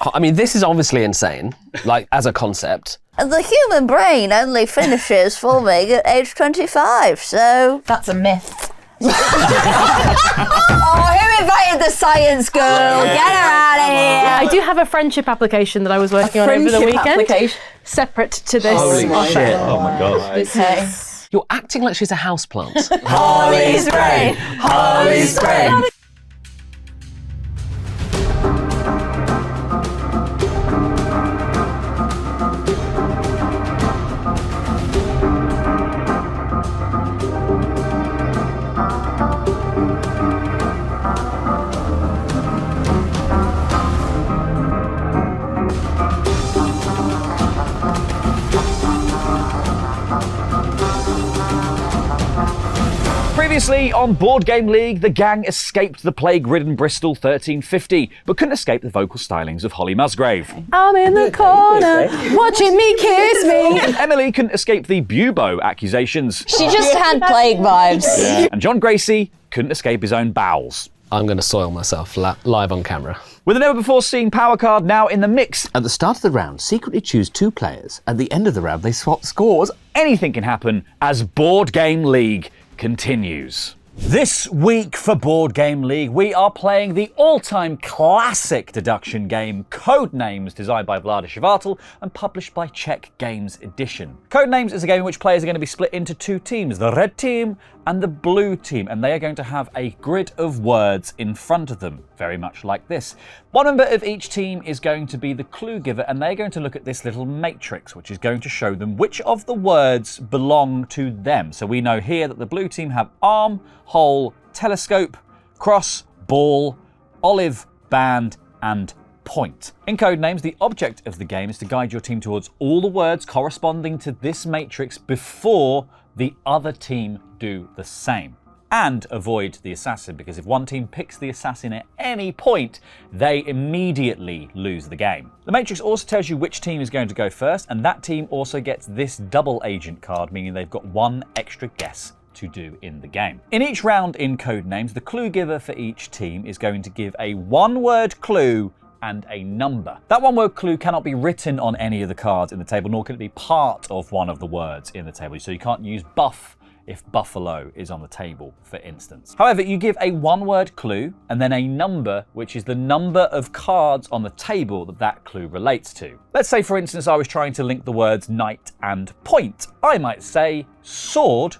I mean, this is obviously insane, like, as a concept. And the human brain only finishes forming at age 25, so... That's a myth. Oh, who invited the science girl? Get her out of here! I do have a friendship application that I was working on over the weekend. Separate to this. Holy shit. Oh my God. Okay. You're acting like she's a houseplant. Holy spray! Holy spray! Previously on Board Game League, the gang escaped the plague-ridden Bristol 1350, but couldn't escape the vocal stylings of Holly Musgrave. I'm in the corner, watching me kiss me. Emily couldn't escape the bubo accusations. She just had plague vibes. And John Gracie couldn't escape his own bowels. I'm going to soil myself live on camera. With a never-before-seen power card now in the mix, At the start of the round, secretly choose 2 players. At the end of the round, they swap scores. anything can happen as Board Game League continues. This week for Board Game League, we are playing the all-time classic deduction game, Codenames, designed by Vlada Chvátil and published by Czech Games Edition. Codenames is a game in which players are going to be split into 2 teams, the red team and the blue team, and they are going to have a grid of words in front of them, very much like this. One member of each team is going to be the clue giver, and they're going to look at this little matrix, which is going to show them which of the words belong to them. So we know here that the blue team have arm, hole, telescope, cross, ball, olive, band, and point. In Codenames, the object of the game is to guide your team towards all the words corresponding to this matrix before the other team do the same. And avoid the assassin, because if one team picks the assassin at any point, they immediately lose the game. The matrix also tells you which team is going to go first, and that team also gets this double agent card, meaning they've got 1 extra guess to do in the game. In each round in Codenames, the clue giver for each team is going to give a 1-word clue and a number. That 1-word clue cannot be written on any of the cards in the table, nor can it be part of one of the words in the table. So you can't use buff if buffalo is on the table, for instance. However, you give a 1-word clue and then a number, which is the number of cards on the table that that clue relates to. Let's say, for instance, I was trying to link the words knight and point. I might say sword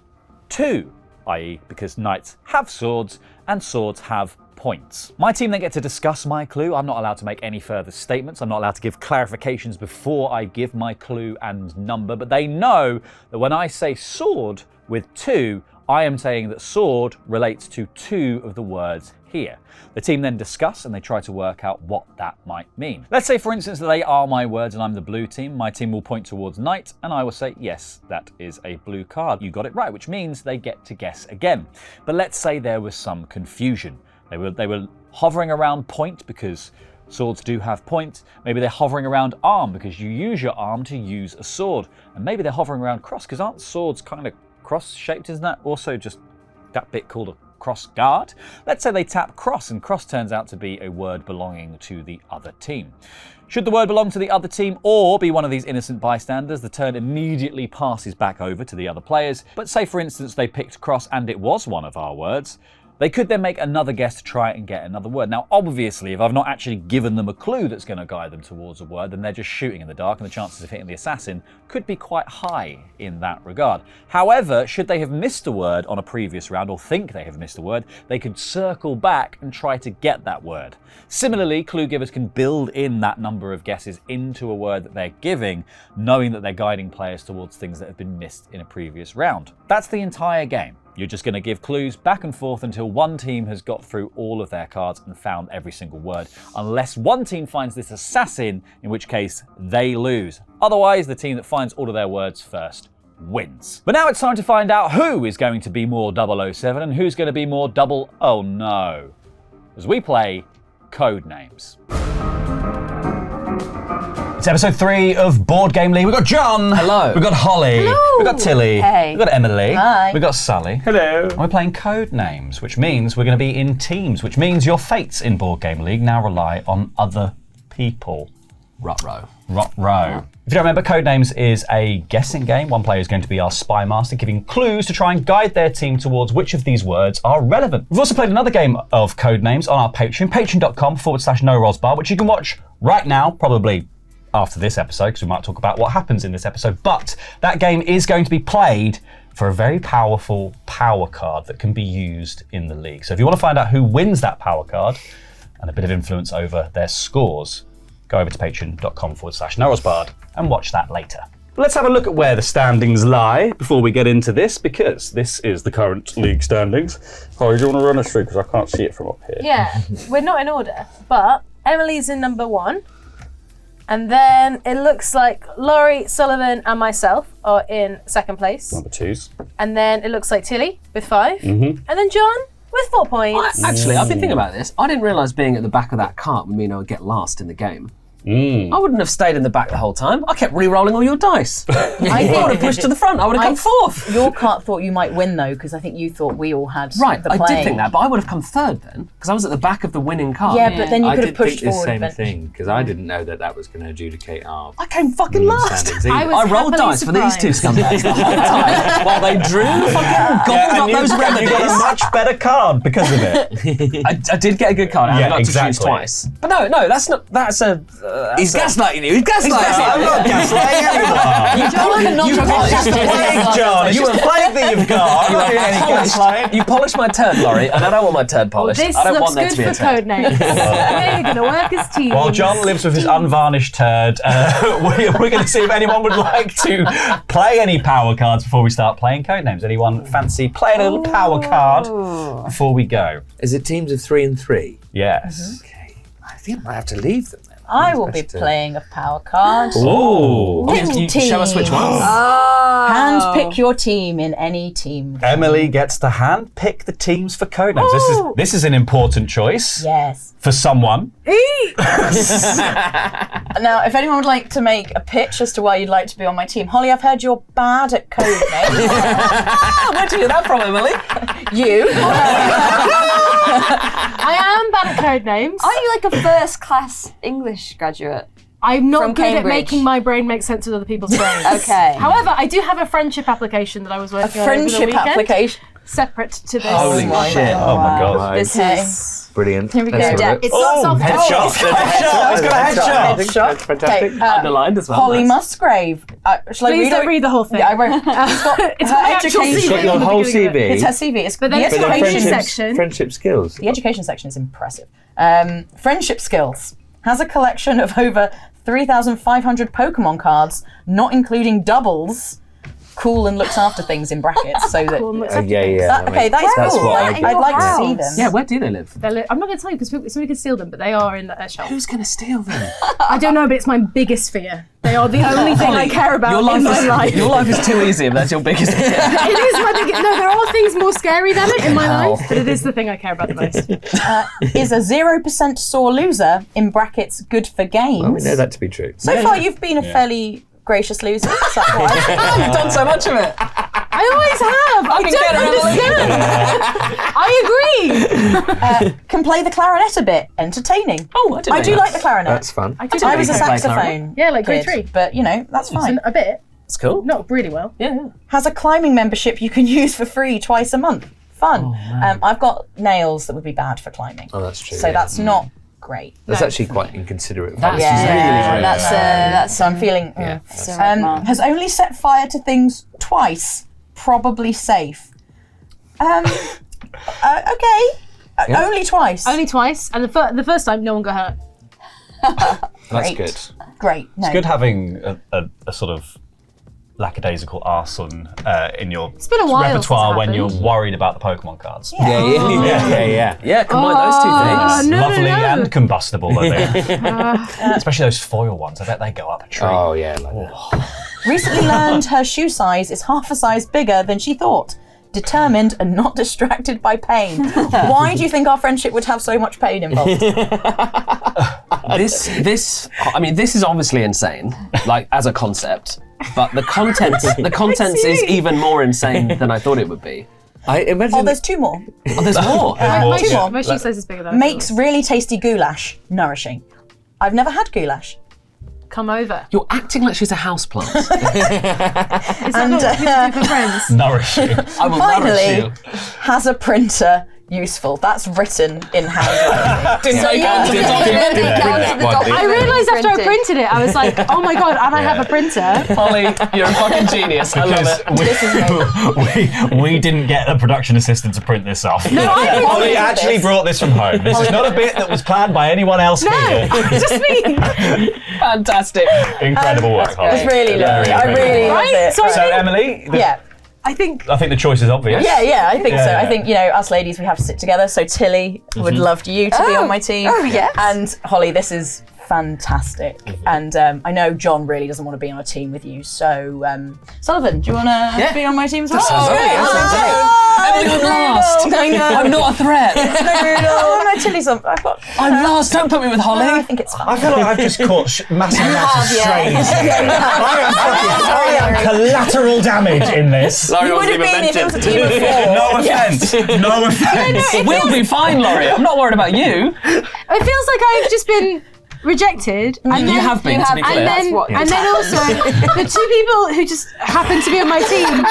2, i.e. because knights have swords and swords have points. My team then get to discuss my clue. I'm not allowed to make any further statements. I'm not allowed to give clarifications before I give my clue and number, but they know that when I say sword with 2, I am saying that sword relates to 2 of the words here. The team then discuss and they try to work out what that might mean. Let's say, for instance, that they are my words and I'm the blue team. My team will point towards knight and I will say, yes, that is a blue card. You got it right, which means they get to guess again. But let's say there was some confusion. They were hovering around point because swords do have point. Maybe they're hovering around arm because you use your arm to use a sword. And maybe they're hovering around cross because aren't swords kind of cross-shaped? Isn't that also just that bit called a cross guard? Let's say they tap cross and cross turns out to be a word belonging to the other team. Should the word belong to the other team or be one of these innocent bystanders, the turn immediately passes back over to the other players. But say, for instance, they picked cross and it was one of our words. They could then make another guess to try and get another word. Now, obviously, if I've not actually given them a clue that's going to guide them towards a word, then they're just shooting in the dark, and the chances of hitting the assassin could be quite high in that regard. However, should they have missed a word on a previous round, or think they have missed a word, they could circle back and try to get that word. Similarly, clue givers can build in that number of guesses into a word that they're giving, knowing that they're guiding players towards things that have been missed in a previous round. That's the entire game. You're just going to give clues back and forth until one team has got through all of their cards and found every single word, unless one team finds this assassin, in which case they lose. Otherwise, the team that finds all of their words first wins. But now it's time to find out who is going to be more 007 and who's going to be more double oh no, as we play Codenames. It's episode 3 of Board Game League. We've got John. Hello. We've got Holly. Hello. We've got Tilly. Hey. We've got Emily. Hi. We've got Sally. Hello. And we're playing Codenames, which means we're going to be in teams, which means your fates in Board Game League now rely on other people. Ruh-roh. Ruh-roh. If you don't remember, Codenames is a guessing game. One player is going to be our spy master, giving clues to try and guide their team towards which of these words are relevant. We've also played another game of Codenames on our Patreon, patreon.com/NoRollsBar, which you can watch right now, probably after this episode, because we might talk about what happens in this episode. But that game is going to be played for a very powerful power card that can be used in the league. So if you want to find out who wins that power card and a bit of influence over their scores, go over to patreon.com/NoRollsBar and watch that later. Let's have a look at where the standings lie before we get into this, because this is the current league standings. Holly, do you want to run us through, because I can't see it from up here? Yeah, we're not in order, but Emily's in number 1. And then it looks like Laurie, Sullivan, and myself are in second place. Number 2s. And then it looks like Tilly with 5. And then John with 4 points. Actually, I've been thinking about this. I didn't realise being at the back of that cart would mean I would get last in the game. I wouldn't have stayed in the back the whole time. I kept re-rolling all your dice. I would have pushed to the front. I would have come fourth. Your cart thought you might win, though, because I think you thought we all had Right, the I play. did think that, but I would have come third then, because I was at the back of the winning cart. Yeah, but then you I could have did pushed think the forward. same but- thing, because I didn't know that was going to adjudicate our I came fucking last. standings either. I was I rolled happily dice for these two surprised. scumbags the whole time while they drew, fucking gobbled up those you got a remedies. much better card because of it. I did get a good card. I Yeah, got to choose exactly. twice. But no, that's not. That's a. He's gaslighting you. He's gaslighting I'm not gaslighting anyone. You polished Plague, John. You a plague that you've got. I'm not doing any gaslighting. You polished my turd, Laurie, and I don't want my turd polished. This I don't looks want there good to be a for turd. Codenames. We're going to work as teams. While John lives with his unvarnished turd, we're going to see if anyone would like to play any power cards before we start playing Codenames. Anyone fancy playing a little power card before we go? Is it teams of 3 and 3? Yes. Okay. I think I might have to leave them then. I will be playing a power card. Oh. Little team. Show us which ones. Hand pick your team in any team. Emily gets to hand pick the teams for Codenames. This is an important choice Yes. for someone. Now, if anyone would like to make a pitch as to why you'd like to be on my team, Holly, I've heard you're bad at code names. Where'd you get that from, Emily? You. I am bad at Codenames. Aren't you like a first-class English graduate? I'm not From good at Cambridge. making my brain make sense with other people's brains. Okay. However, I do have a friendship application that I was A working on over the friendship weekend, application. separate to this. Holy shit. Oh my god. This Okay. is Brilliant. Here we go. Let's have a Yeah, look. It starts off. Headshot. Headshot. He's got a headshot. Headshot. That's fantastic. Okay, Underlined as well. Holly Nice. Musgrave. Shall I Please read don't it? read the whole thing. Yeah, I won't. It's got It's her my actual education. CV. Got your at the whole beginning of it. CV. It's her CV. It's But then the it's But then education education section. friendship skills. The education section is impressive. Friendship skills has a collection of over 3,500 Pokemon cards, not including doubles. Cool and looks after things in brackets, so that. Cool and looks after Yeah, things. yeah. Okay, that is That's cool. what I I'd do. like to see House. them. Yeah, where do they live? I'm not going to tell you because somebody could steal them, but they are in that shelf. Who's going to steal them? I don't know, but it's my biggest fear. They are the only thing I care about in my life. Your life is too easy if that's your biggest fear. It is my biggest. No, there are things more scary than it in my Hell. life, but it is the thing I care about the most. Is a 0% sore loser in brackets good for games. Well, we know that to be true. So far, you've been a fairly gracious loser. Is that right? You've done so much of it. I always have. I don't understand. I agree. Can play the clarinet a bit. Entertaining. Oh, I I do like the clarinet. That's fun. I do I was a play saxophone. clarinet. Yeah, like grade kid, 3. But, you know, that's fine. A bit. It's cool. Not really well. Yeah. Has a climbing membership you can use for free twice a month. Fun. I've got nails that would be bad for climbing. Oh, that's true. So that's not great. That's actually quite inconsiderate. That's That's really that's So I'm feeling. that's a red mark. Has only set fire to things twice. Probably safe. Okay. Only twice. Only twice, and the first time, no one got hurt. Great. good. Great. No. It's good having a sort of lackadaisical arson in your been a while repertoire since it when you're happened. worried about the Pokemon cards. yeah. Yeah, combine those two things. no, Lovely no. and combustible, are they? Especially those foil ones. I bet they go up a tree. Oh, yeah. Like that. Recently learned her shoe size is half a size bigger than she thought. Determined and not distracted by pain. Why do you think our friendship would have so much pain involved? This is obviously insane, like as a concept, but the content is even more insane than I thought it would be. I imagine. Oh, there's two more. Oh, there's more. My two more. shoe size is bigger than I Makes thought. really tasty goulash nourishing. I've never had goulash. Come over. You're acting like she's a houseplant. Is that not what people do for friends? Nourish you. I will nourish Finally, you. has a printer useful? That's written in handwriting. So you have to go to the document I realised after I printed. printed it, I was like, oh my god, and I have a printer. Holly, you're a fucking genius. I love it. This is me. we didn't get the production assistant to print this off. No, I didn't Holly do actually this. brought this from home. This is not a bit that was planned by anyone else here. Just me. Fantastic. Incredible work, Holly. It's really Very lovely. I incredible. really love it. So- So Emily, I think I think the choice is obvious. Yeah, I think so. Yeah. I think, us ladies, we have to sit together. So Tilly would love you to be on my team. Oh, yes. And Holly, this is fantastic. And I know John really doesn't want to be on a team with you. So, Sullivan, do you want to be on my team as well? Emily, I'm last. I know. I'm not a threat. No, Tilly's on. I'm last. Don't put me with Holly. I think it's fine. I feel like I've just caught massive amounts of strays. I am collateral damage in this. Laurie You would wasn't have even been if it was a mentioned. team of four. No offence. No offence. We'll be fine, Laurie. I'm not worried about you. it feels like I've just been rejected. And You then, have been, to be clear. and then also the two people who just happen to be on my team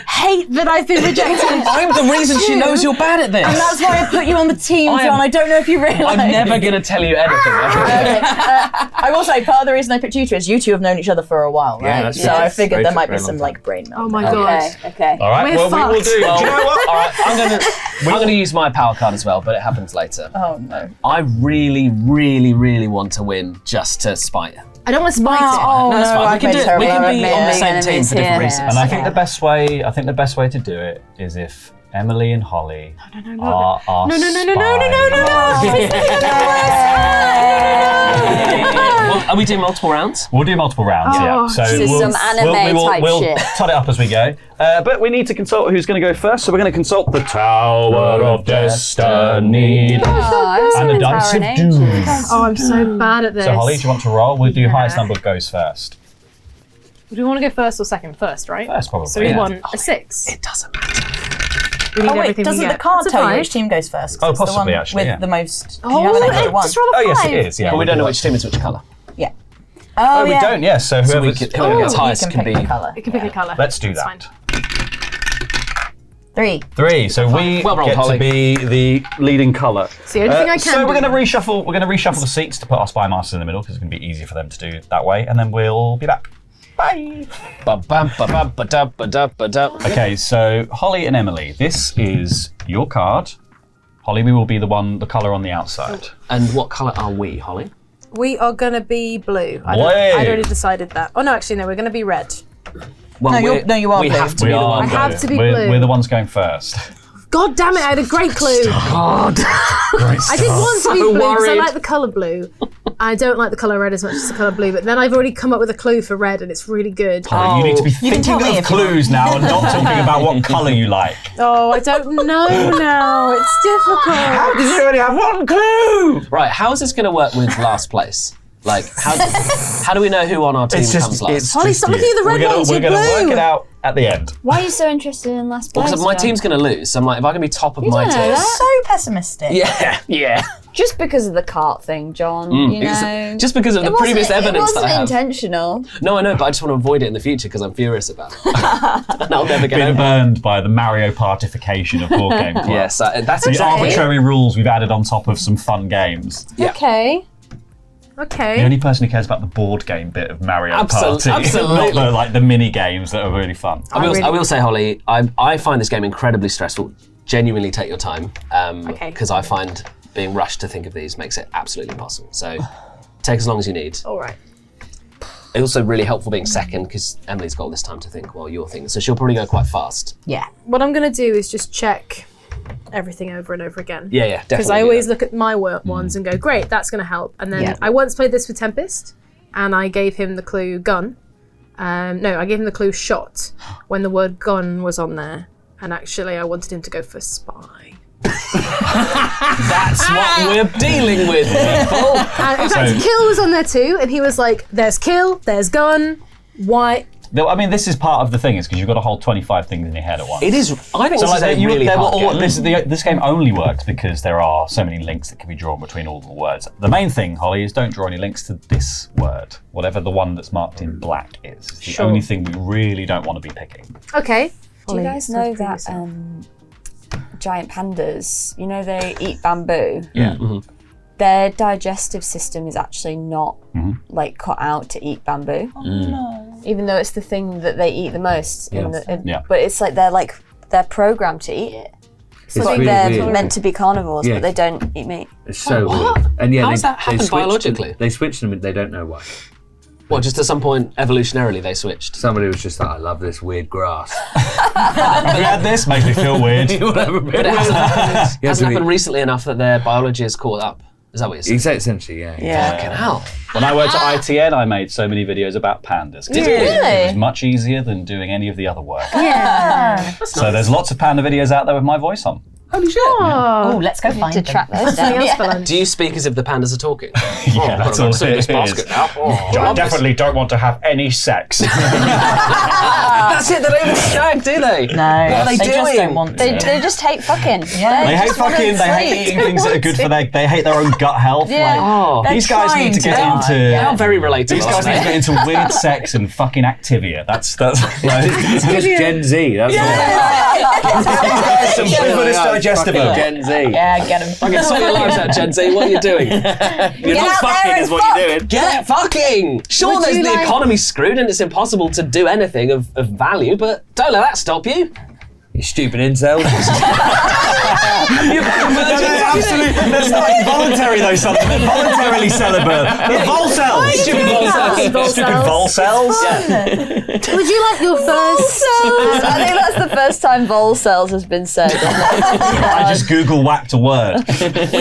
hate that I've been rejected. I'm the reason she knows you're bad at this. And that's why I put you on the team, I am- John. I don't know if you realise. I'm never going to tell you anything. Okay. I will say part of the reason I picked you two is you two have known each other for a while, right? Yeah, that's so true. I figured Very there true, might be very some long like brain melt. Oh my god. Okay. All right, We're well, we will do. fucked. Do you know what? All right, I'm going to use my power card as well, but it happens later. Oh no. I really, really, really want to win just to spite her. I don't want to spite it. Oh No, that's fine. We I've can made do a it. terrible We can error. be Made on the a same big team for enemy different here. reasons. And I think the best way to do it is if Emily and Holly are our Well, are we doing multiple rounds? We'll do multiple rounds, yeah. So This is some anime type we'll shit. tot it up as we go. But we need to consult who's going to go first. So we're going to consult the Tower of Destiny and the Dice of Doom. Oh, I'm so bad at this. So Holly, do you want to roll? We'll do highest number goes first. Do we want to go first or second? First, right? First, probably. So we yeah. won a 6. It doesn't matter. We need Oh wait, everything we doesn't get. the card That's a tell you five. which team goes first? 'Cause Oh, it's the possibly, one actually, with yeah. the most. Oh, you have an extra one. just roll a Oh, yes, 5. it is. Yeah, But we don't know do which team is which colour. Yeah. Oh, we yeah. don't. Yes. So So whoever whoever gets highest You can pick be. the colour. We can pick a colour. Let's do That's that. fine. 3. So we Well rolled, get Holly. to be the leading colour. It's the only thing I can So we're do. going to reshuffle. We're going to reshuffle the seats to put our spy masters in the middle because it's going to be easier for them to do that way, and then we'll be back. Bye. Ba-bam-ba-ba-ba-da-ba-da-ba-da. Okay, so Holly and Emily, this is your card. Holly, we will be the colour on the outside. And what colour are we, Holly? We are going to be blue. I'd Way. already decided that. Oh, no, actually, no, we're going to be red. Well, No, you are we blue. have to We be the are. one. I have to be we're, blue. We're the ones going first. God damn it, I had a great clue. God. I did want to be So blue because I worried. like the colour blue. I don't like the colour red as much as the colour blue, but then I've already come up with a clue for red and it's really good. You need to be You can tell thinking me of if you want. clues now and not talking about what colour you like. Oh, I don't know now. It's difficult. Because you only have one clue! Right, how is this going to work with last place? Like, how do we know who on our team comes last? Holly, stop looking at the red ones, We're you're going to work blue. it out at the end. Why are you so interested in last place? Because my John? team's going to lose. So I'm like, if I can be top of my don't know team. that. So pessimistic. Yeah. Just because of the cart thing, John. You know. Just because of the It wasn't- previous evidence it that I wasn't have. intentional. No, I know, but I just want to avoid it in the future because I'm furious about it. And I'll never get Been over it. burned by the Mario Partification of Board Game Club. Yes, that's The exactly it. arbitrary rules we've added on top of some fun games. Yeah. Okay. The Okay. only person who cares about the board game bit of Mario Absolutely. Party. Not like the mini games that are really fun. I will say, Holly, I find this game incredibly stressful. Genuinely take your time. Okay. Because I find being rushed to think of these makes it absolutely impossible. So take as long as you need. All right. It's also really helpful being second because Emily's got all this time to think while you're thinking. So she'll probably go quite fast. Yeah. What I'm going to do is just check everything over and over again. Yeah, definitely. Because I always look at my ones and go, great, that's going to help. And then Yeah. I once played this with Tempest, and I gave him the clue gun. No, I gave him the clue shot when the word gun was on there. And actually, I wanted him to go for spy. That's what we're dealing with, people. And in fact, kill was on there too, and he was like, there's kill, there's gun. Why? I mean, this is part of the thing, is because you've got to hold 25 things in your head at once. It is. I think this is a really hard game. This game only works because there are so many links that can be drawn between all the words. The main thing, Holly, is don't draw any links to this word, whatever the one that's marked in black is. It's the only thing we really don't want to be picking. Okay. Do you guys know that giant pandas, you know, they eat bamboo? Yeah. Their digestive system is actually not like cut out to eat bamboo. Oh, no. Even though it's the thing that they eat the most. But it's like they're programmed to eat it. It's like really they're weird. meant to be carnivores, but they don't eat meat. It's so What? weird. And yeah, How does that happen biologically? They switched them and they don't know why. Well, just at some point, evolutionarily, they switched. Somebody was just like, I love this weird grass. Have you had this? Makes me feel weird. But it hasn't happened recently enough that their biology is caught up. Is that what you're saying? Essentially, yeah. Fucking hell. When I worked at ITN, I made so many videos about pandas. Did you? It was much easier than doing any of the other work. So there's lots of panda videos out there with my voice on. Holy shit. Oh, let's go find To them. track those down. Do you speak as if the pandas are talking? Yeah, that's all it is. I definitely don't want to have any sex. That's it, they don't even shag, do they? No, What are they just doing? don't want to. They just hate fucking. Yeah. They hate fucking, they hate eating things that are good for they hate their own gut health. Like, these guys need to get into... How very relatable. These guys need to get into weird sex and fucking Activia. That's It's just Gen Z, that's all. some frivolous digestible. Gen Z. Yeah, get them. Fucking sort your lives out, Gen Z. What are you doing? You're not out fucking there is and what you're doing. Get fucking! Sure, Would there's you the like- economy's screwed and it's impossible to do anything of value, but don't let that stop you. You stupid incels. Absolutely. That's not involuntary though, something. They're voluntarily celibate. They're volcells. Stupid balls. Stupid volcells. Would you like your first? I think that's the first time vol cells has been said. I just Google whacked a word. You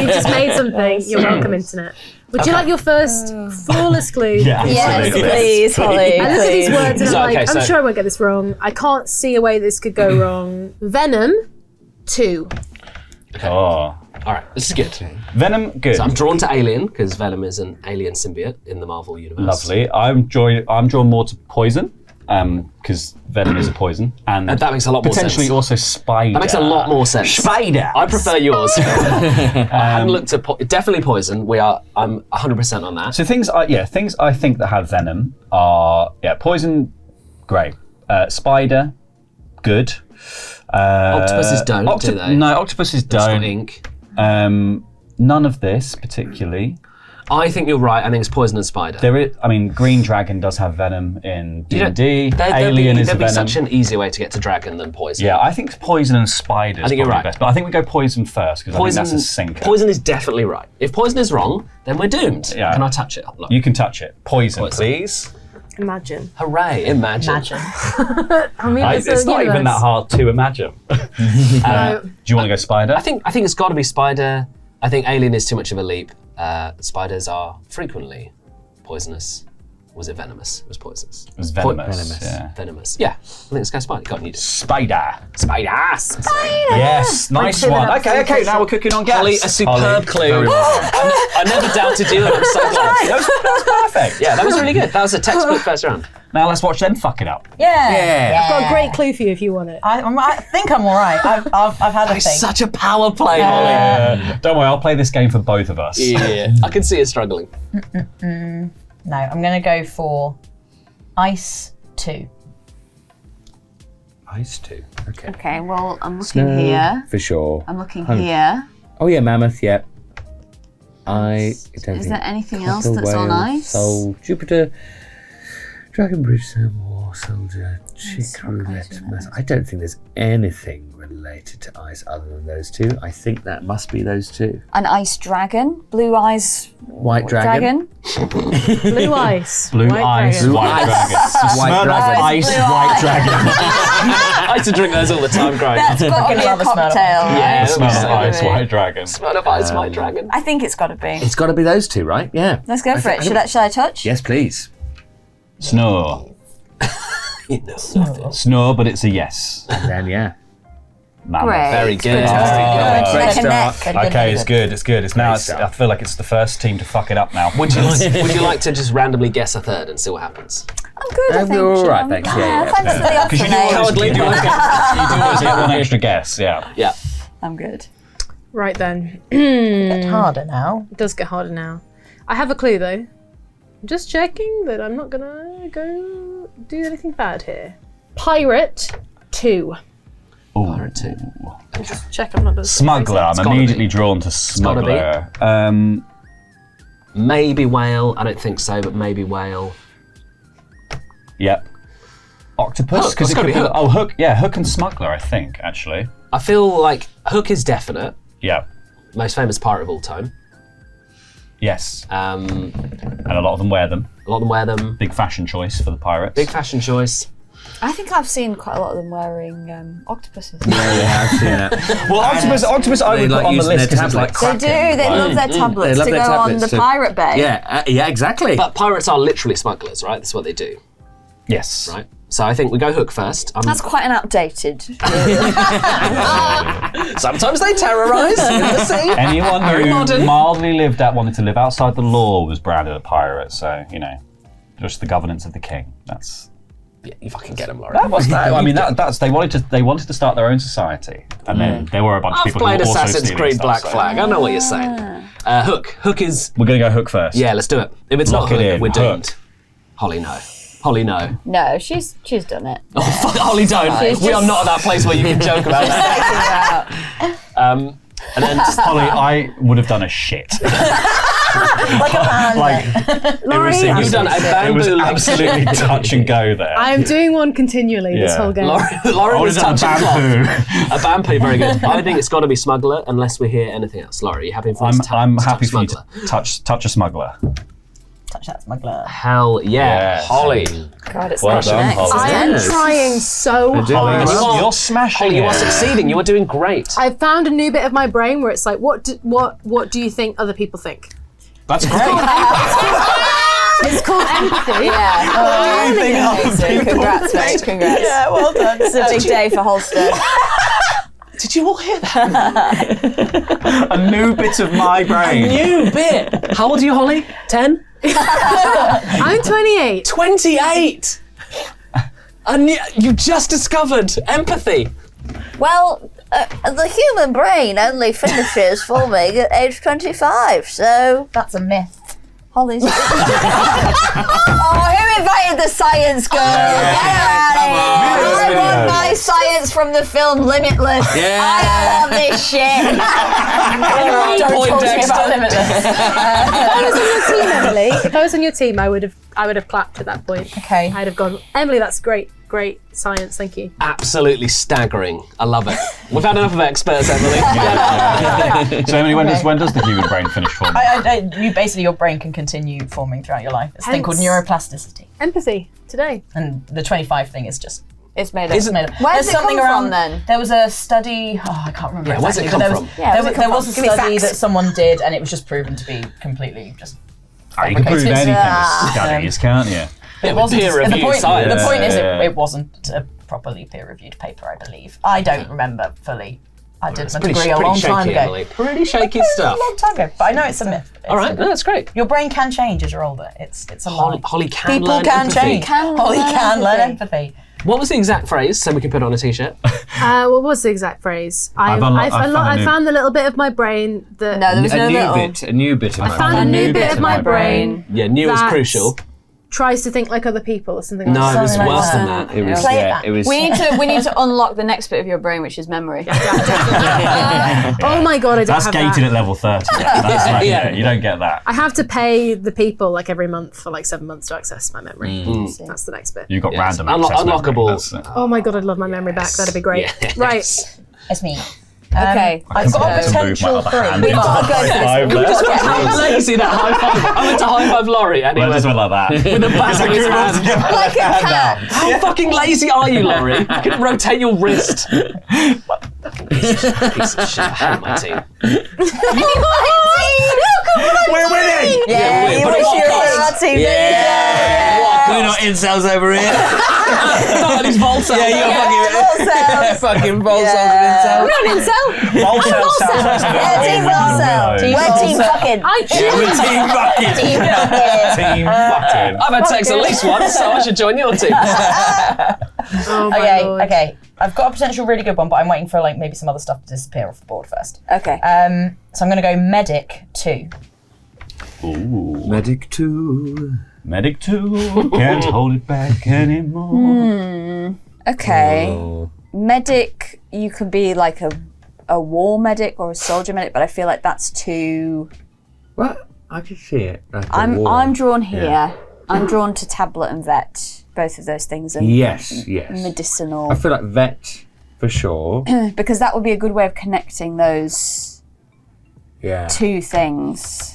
just made something. You're welcome, internet. Would you like your first flawless clue? Yeah, Yes, absolutely. please, Holly. I look at these words and So, I'm like, okay, I'm so- sure I won't get this wrong. I can't see a way this could go wrong. Venom 2. Oh. All right, this is good. Venom, good. So I'm drawn to Alien because Venom is an alien symbiote in the Marvel universe. Lovely. I'm drawn more to Poison, because Venom is a poison. And That makes a lot more potentially sense. also Spider. That makes a lot more sense. Spider! I prefer yours. I haven't looked at definitely Poison. I'm 100% on that. So things I think that have Venom are, Poison, great. Spider, good. Octopuses don't, do they? No, octopuses It's got don't. ink. None of this particularly. I think you're right. I think it's Poison and Spider. There is, Green Dragon does have Venom in D&D. There'd Alien is a be Venom. such an easier way to get to Dragon than Poison. Yeah, I think Poison and Spider is think you're probably right. best. But I think we go Poison first because I think that's a sinker. Poison is definitely right. If Poison is wrong, then we're doomed. Yeah. Can I touch it? Look. You can touch it. Poison, Poison. please. Imagine. Hooray! Imagine. I mean, It's not even that hard to imagine. Do you want to go Spider? I think it's got to be Spider. I think Alien is too much of a leap. Spiders are frequently poisonous. Was it venomous? It was poisonous. It was venomous. Venomous. Yeah. I think let's go Spider. God, you do. Spider. Spider. Yes, nice one. Okay, now we're cooking on gas. Holly, a superb clue. very well. I never doubted you, and I'm so glad. That was perfect. Yeah, that was really good. That was a textbook first round. Now let's watch them fuck it up. Yeah. I've got a great clue for you if you want it. I think I'm all right. I've had a thing. It's such a power play, Holly. Don't worry, I'll play this game for both of us. Yeah, I can see it struggling. No, I'm going to go for Ice 2. Ice 2. Okay. Okay, well, I'm looking here. For sure. I'm looking here. Oh yeah, Mammoth, yeah. I don't Is think there anything Copper, else that's on Whale, ice? Soul, Jupiter, Dragon Bridge, Sam War, Soldier, Chick Roulette. I don't think there's anything related to ice other than those two. I think that must be those two. An ice dragon, blue eyes White Dragon. Blue ice. Blue ice, dragon. white dragon. White Smirnoff dragon. ice, Blue white ice. dragon. I used to drink those all the time growing up. That's got to be a love a Smirnoff cocktail, Ice. right? Yeah, Smirnoff ice, Absolutely. white dragon. Smirnoff Ice, White Dragon. I think it's got to be. It's got to be those two, right? Yeah. Let's go for it. Should I touch? Yes, please. Snore. You know nothing. Snore, but it's a yes. And then, yeah. Mammoth. Great. Very good. Good. Great Neck and neck. start. Okay, it's good. It's now. start. I feel like it's the first team to fuck it up now. Would you like to just randomly guess a third and see what happens? I'm good, I think. You're all right, Sean. thanks. Yeah. Thanks for the offer, You do mate. always get one extra guess, yeah. Yeah. I'm good. Right then. It's harder now. It does get harder now. I have a clue though. I'm just checking that I'm not gonna go do anything bad here. Pirate 2. Pirate 2. Just check I'm not doing Smuggler. I'm gotta immediately be. drawn to gotta smuggler. Maybe whale. I don't think so, but maybe whale. Yep. Octopus? Hook, it's gotta be hook. Oh, hook. Yeah, hook and smuggler, I think, actually. I feel like Hook is definite. Yeah. Most famous pirate of all time. Yes. And And a lot of them wear them. a lot of them wear them. Big fashion choice for the pirates. Big fashion choice. I think I've seen quite a lot of them wearing octopuses. Yeah, I've seen that. Well, octopus I They would like put on the using list their because it's like tablets. They do. They love their tablets They love to their go on tablets the to- pirate bay. Yeah, exactly. But pirates are literally smugglers, right? That's what they do, yes. right? So I think we go Hook first. That's quite an outdated. Sometimes they terrorise in the sea. Anyone Very who modern. mildly wanted to live outside the law was branded a pirate. So just the governance of the king. That's Yeah, you fucking get them, Laurie. that was that. I mean, that's they wanted to start their own society, and then there were a bunch of I've people played who were also Assassin's stealing Creed stuff, Black so- Flag. I know what you're saying. Hook is. We're gonna go hook first. Yeah, let's do it. If it's Lock not it Hook, in. we're Hook. doomed. Holly, no. Holly, no. No, she's done it. Oh, fuck, Holly, don't. We are not at that place where you can joke about that. And then Holly, I would have done a shit. Like a man. Like you've done a it was bamboo. absolutely touch and go there. I'm doing one continually this Yeah. whole game. Laurie I was would have touching done cloth. A bamboo, very good. I think it's got to be smuggler unless we hear anything else. Laurie, you happy for us to I'm touch happy for you smuggler? to touch a smuggler. Touch that smuggler. Hell yeah, Yes. Holly. God, it's Well not done, next. Holly. I am Yes. trying so doing hard. well. You're smashing Holly, you it. are succeeding. You are doing great. I found a new bit of my brain where it's like, what do you think other people think? That's great. It's called empathy. Yeah. Amazing. Congrats, mate. Congrats. Yeah, well done. It's a big day for Holster. Did you all hear that? A new bit of my brain. New bit. How old are you, Holly? 10? I'm 28. 28. And you just discovered empathy. Well, the human brain only finishes forming at age 25, so That's a myth. Holly's. Oh, who invited the science girl? Get out of here. I want my science from the film Limitless. Yeah. I love this shit. Don't Point talk to me Dexter. about Limitless. If I was on your team, Emily, if I was on your team, I would have clapped at that point. Okay. I'd have gone, Emily, that's great science, thank you. Absolutely staggering. I love it. We've had enough of experts, Emily. So Emily, when does the human brain finish forming? Your brain can continue forming throughout your life. It's a thing called Hence- neuroplasticity. Empathy today. And the 25 thing is just It's made up. it's made up. Where's There's it something come around from, then? There was a study. Oh, I can't remember. Yeah, where's it exactly, come but from? Yeah, where's it there come was a from? Give me study facts. that someone did, and it was just proven to be completely just. You can prove fabricated. anything with studies, can't you? It wasn't. peer-reviewed The point science. is, Yeah. it wasn't a properly peer-reviewed paper, I believe. I don't remember fully. I did my degree a long time shaky, ago. Emily. Pretty shaky A stuff. long time ago, but I know it's a myth. All right, no, that's great. Your brain can change as you're older. It's a lie. Holly can People learn can empathy. change. Holly can learn empathy. What was the exact phrase so we can put it on a t-shirt? What was the exact phrase? I found the little bit of my brain that No, there was no little. A new bit. I found a new bit of my brain Yeah, new is That's- crucial. tries to think like other people or something like No, that. it was Something like worse than that. that. It was. Play it Yeah, back. it was. We need to unlock the next bit of your brain, which is memory. Oh my god, I don't That's have gated that. at level 30. That's like, Yeah. you don't get that. I have to pay the people like every month for like 7 months to access my memory. That's the next bit. You've got Yes. random access Unlockable. memory. That's it. Oh my god, I'd love my memory back. That'd be great. Yes. Right. It's me. Okay. I've got a To move my potential other three. hand We've into got to the go for high this. five We there. just got How lazy that high five. I went to high five Laurie and he Well, it just went went like that. with the back of his hand. Like a cat. How fucking lazy are you, Laurie? You can rotate your wrist. Piece of shit. I hate my team. We're winning! Yeah, Yeah, you but wish at what you were cost? on our team. What We're not cost? incels over here. Not these Vol cells. Yeah, you're fucking Vol cells and incels. We're not an incel. Vol cells sounds like something Yeah, team Vol cell. We're team fucking. We're team fucking. Team fucking. Team fucking. I've had sex at least once, so I should join your team. Oh my lord. Okay. I've got a potential really good one, but I'm waiting for maybe some other stuff to disappear off the board first. Okay. So I'm going to go Medic 2. Ooh. Medic 2. Medic 2 can't hold it back anymore. Okay. Oh. Medic, you could be like a war medic or a soldier medic, but I feel like that's too. What? I can see it. Like I'm drawn here. Yeah. I'm drawn to tablet and vet. Both of those things are Yes. medicinal. I feel like vet for sure. Because that would be a good way of connecting those Yeah. two things.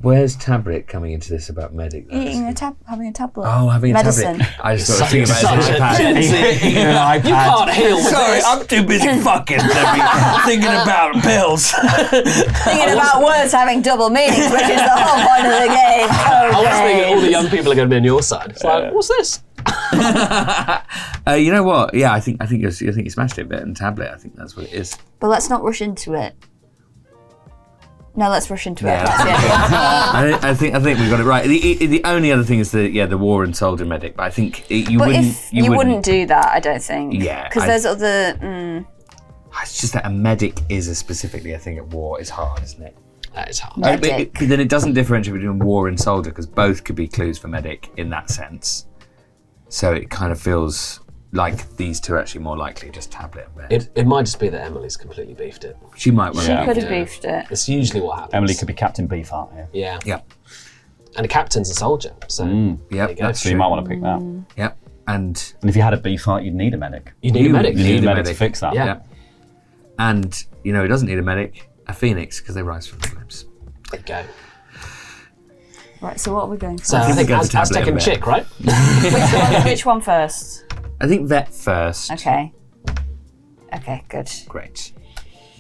Where's tablet coming into this about medic? Though? Having a tablet. Oh, having a medicine. tablet. I just thought thinking about Such an a iPad. Gen Z. Eating an iPad. You can't heal with Sorry, this. I'm too busy fucking to be thinking about pills. Thinking about words having double meanings, which is the whole point of the game. I was thinking all the young people are going to be on your side. It's like, what's this? You know what? Yeah, I think you smashed it. Vet and tablet. I think that's what it is. But let's not rush into it. No, let's rush into it. Yeah. That's the idea. I think we got it right. The only other thing is the war and soldier medic. But I think you But wouldn't. if you wouldn't do that, I don't think. Yeah, Because there's other. It's just that a medic is specifically a thing at war. Is hard, isn't it? That is hard. Medic. Then it doesn't differentiate between war and soldier because both could be clues for medic in that sense. So it kind of feels like these two are actually more likely just tablet and vet. It might just be that Emily's completely beefed it. She might want Yeah. to. Could have beefed it. It's usually what happens. Emily could be Captain Beefheart here. Yeah. Yeah. And a captain's a soldier. So Yep. There you go. That's So you true. might want to pick that. Yep. And And if you had a Beefheart, you'd need a medic. you need a medic. You need a medic to medic. fix that. Yeah. yeah. And you know who doesn't need a medic? A phoenix because they rise from the flames. There you go. Right, so what are we going for? So I think go for tablet Aztec and and vet. chick, right? Which one first? I think vet first. Okay. Okay, good. Great.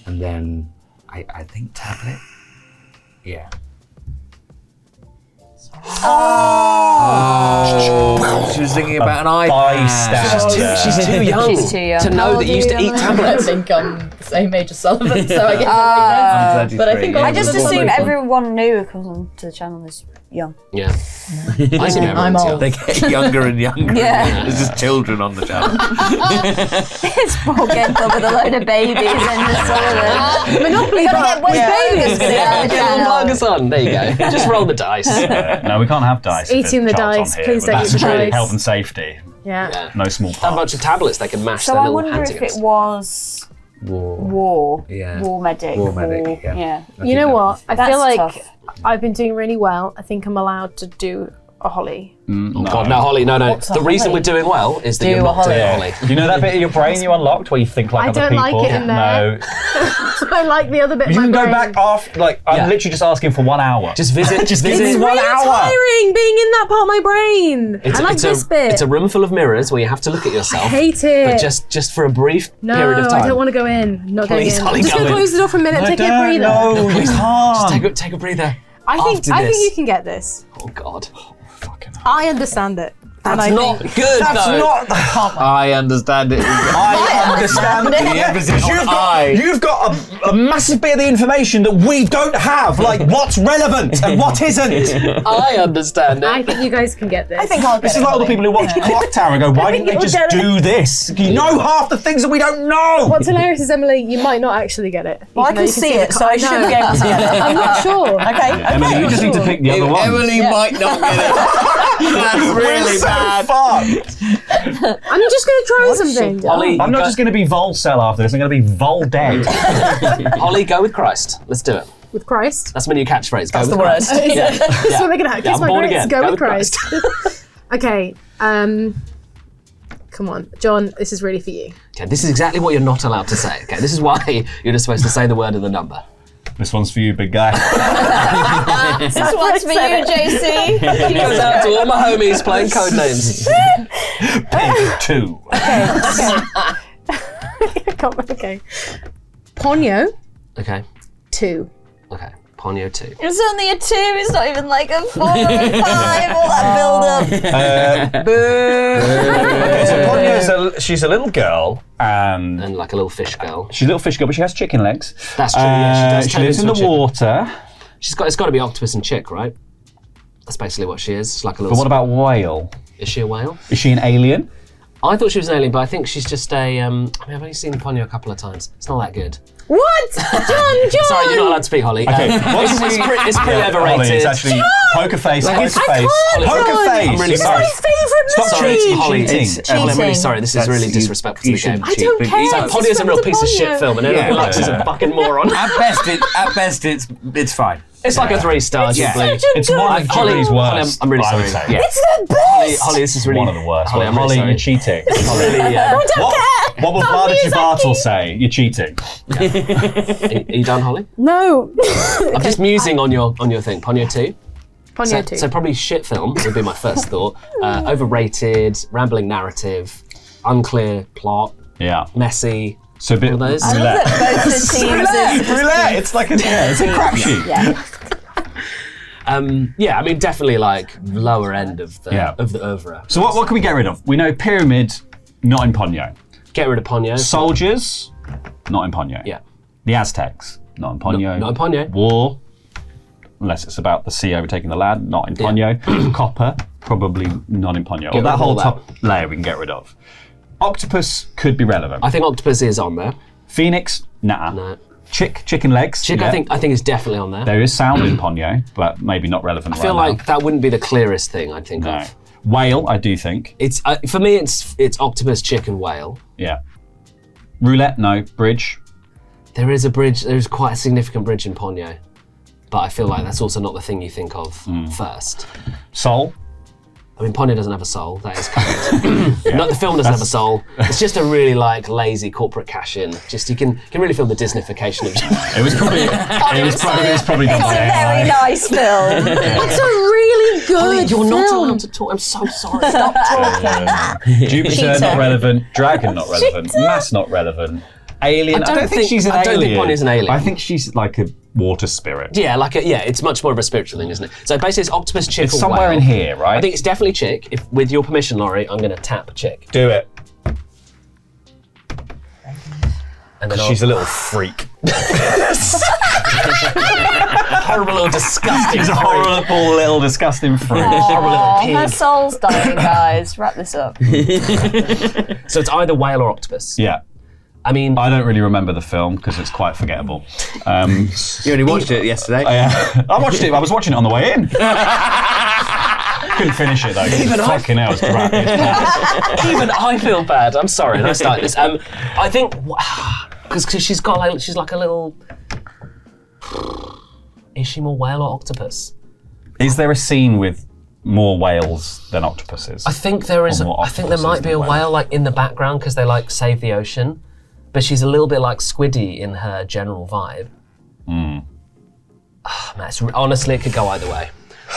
And then I think tablet. Yeah. Oh, she was thinking about an iPad. Bystander. She's too young, She's too young. to How know old that you are used to you, eat Emily? I tablets. think I'm the same age as Sullivan, so I guess I'm 33, But I think yeah. I just That's assume fun. everyone new who comes onto the channel is young. Yeah. I assume I'm everyone's old. They get younger and younger. Yeah. There's just children on the channel. It's Board Game Club with a load of babies and the Sullivan. Monopoly. We gotta get West Babies young. going Get on Vargas on. There you go. Just roll the dice. No, we can't have dice. if Eating the child's on dice. here. Please don't That's eat the true. dice. Health and safety. Yeah. Yeah. No small Have a bunch parts. of tablets they can mash So their I little wonder hands if against. it was war. Yeah. War medic. War medic, yeah. Yeah. You know what? I That's feel like tough. I've been doing really well. I think I'm allowed to do a Holly. Oh God, no, Holly, no. What's a The reason Holly? we're doing well is that Do you're a not doing Holly. Holly. You know that bit of your brain you unlocked where you think like I other don't people? like it in there. No. I like the other bit. You of my can go brain. back after, like, Yeah. I'm literally just asking for 1 hour. Just visit. Just give visit. me 1 It's hour. tiring being in that part of my brain. I like this bit. It's a room full of mirrors where you have to look at yourself. I hate it. But just for a brief no, period of time. I don't want to go in. I'm not Please, going in. Holly, I'm just go gonna in. close the door for a minute. No, take a don't, breather. No, you can't. Take a breather. I think after this. you can get this. Oh God. I understand it. And That's I not think, good. That's though. not. I understand it. I understand The emphasis on I. You've got a massive bit of the information that we don't have, like what's relevant and what isn't. I understand it. I think you guys can get this. I think I'll get This is it, like all the Holly. people who watch Clock Tower and go, why didn't they you'll just get it. do this? You know half the things that we don't know. What's hilarious is, Emily, you might not actually get it. Well, I even though can you see it, so I should be able to get it. I'm not sure. Okay, Emily, you just need to pick the other one. Emily might not get it. That's really bad. Fucked. I'm just going to try something. Holly, I'm not go, just going to be Volcel after this. I'm going to be Vol Dead. Holly, go with Christ. Let's do it. With Christ. That's my new catchphrase. Go That's with the Christ. word. Yeah. That's what we're going to have. Yeah, Kiss I'm my born grits. again. Go with Christ. Okay. Come on. John, this is really for you. Okay, this is exactly what you're not allowed to say. Okay, this is why you're just supposed to say the word and the number. This one's for you, big guy. This one's for you, JC. It goes out to all my homies playing Codenames. Pick 2. Okay. Ponyo, Okay, 2. okay. Ponyo 2. It's only a 2. It's not even like a 4 or a 5. All that build up. Okay, so Ponyo's she's a little girl, and like a little fish girl. she's a little fish girl, but she has chicken legs. That's true. Yeah, She lives in the water. It's got to be octopus and chick, right? That's basically what she is. She's like a little. But what about whale? Is she a whale? Is she an alien? I thought she was an alien, but I think she's just a. I mean, I've only seen Ponyo a couple of times. It's not that good. What? John! Sorry, you're not allowed to speak, Holly. Okay, It's pretty overrated. Holly, it's actually poker face, poker face, Holly, poker face. I'm really sorry. My favourite Stop movie! cheating, Holly, cheating. Holly, I'm really sorry. This is That's- really disrespectful to you the game. shouldn't I don't cheat, but care. it's- So Ponyo's a real piece of shit Ponyo. film, and everyone likes is a fucking moron. At best, it's fine. It's like a 3 stars. Yeah. Ghibli. It's one of Holly, Ghibli's Holly, worst. I'm really I would sorry. say. Yeah. It's the best! Holly, this is really One of the worst. Holly, I'm Holly, really you're sorry. cheating. Really, What will Father Chibatle say? You're cheating. Are you done, Holly? No. I'm just musing on your thing. Ponyo 2. Ponyo 2. So probably shit film would be my first thought. Overrated, rambling narrative, unclear plot, Yeah. messy. So a bit One of those? I love roulette. that both the teams Roulette. It's like it's a crapshoot. Yeah. Yeah, I mean definitely like lower end of the oeuvre. So what can we get rid of? We know pyramid, not in Ponyo. Get rid of Ponyo. Soldiers, not in Ponyo. Yeah. The Aztecs, not in Ponyo. Not in Ponyo. War, unless it's about the sea overtaking the land, not in Ponyo. Copper, probably not in Ponyo. Or rid that of whole all that. top layer we can get rid of. Octopus could be relevant. I think octopus is on there. Phoenix, nah. No. Chicken legs. Chick, yeah. I think is definitely on there. There is sound in Ponyo, but maybe not relevant I feel like that wouldn't be the clearest thing I'd think No. of. Whale, I do think. It's for me. It's octopus, chick, and whale. Yeah. Roulette, no. Bridge. There is a bridge. There is quite a significant bridge in Ponyo, but I feel like that's also not the thing you think of first. Soul. I mean, Ponyo doesn't have a soul. That is correct. Not the film doesn't have a soul. It's just a really like lazy corporate cash-in. Just you can really feel the Disneyfication of. It was probably done by It's a AI. very nice film. It's a really good Holly, you're film. not allowed to talk. I'm so sorry. Stop talking. Jupiter, Cheater. not relevant. Dragon, not relevant. Mass, not relevant. Alien, I don't think she's an I don't alien. think Ponyo's an alien. I think she's like a water spirit. Yeah, it's much more of a spiritual thing, isn't it? So basically, it's octopus, chick, It's or somewhere whale. in here, right? I think it's definitely chick. If with your permission, Laurie, I'm going to tap chick, Do it. and then She's a little freak. horrible little disgusting. She's a freak. horrible little disgusting freak. Horrible little Oh, pig. her soul's dying, guys. Wrap this up. So it's either whale or octopus. Yeah. I mean, I don't really remember the film because it's quite forgettable. You only watched it yesterday. I watched it. I was watching it on the way in. Couldn't finish it though. Even I- fucking hell, it's crap. even I feel bad. I'm sorry. And I start this. I think because she's got like she's like a little. Is she more whale or octopus? Is there a scene with more whales than octopuses? I think there is. Or more I think there might be a octopuses than whale like in the background because they like save the ocean, but she's a little bit like Squiddy in her general vibe. Man, honestly, it could go either way.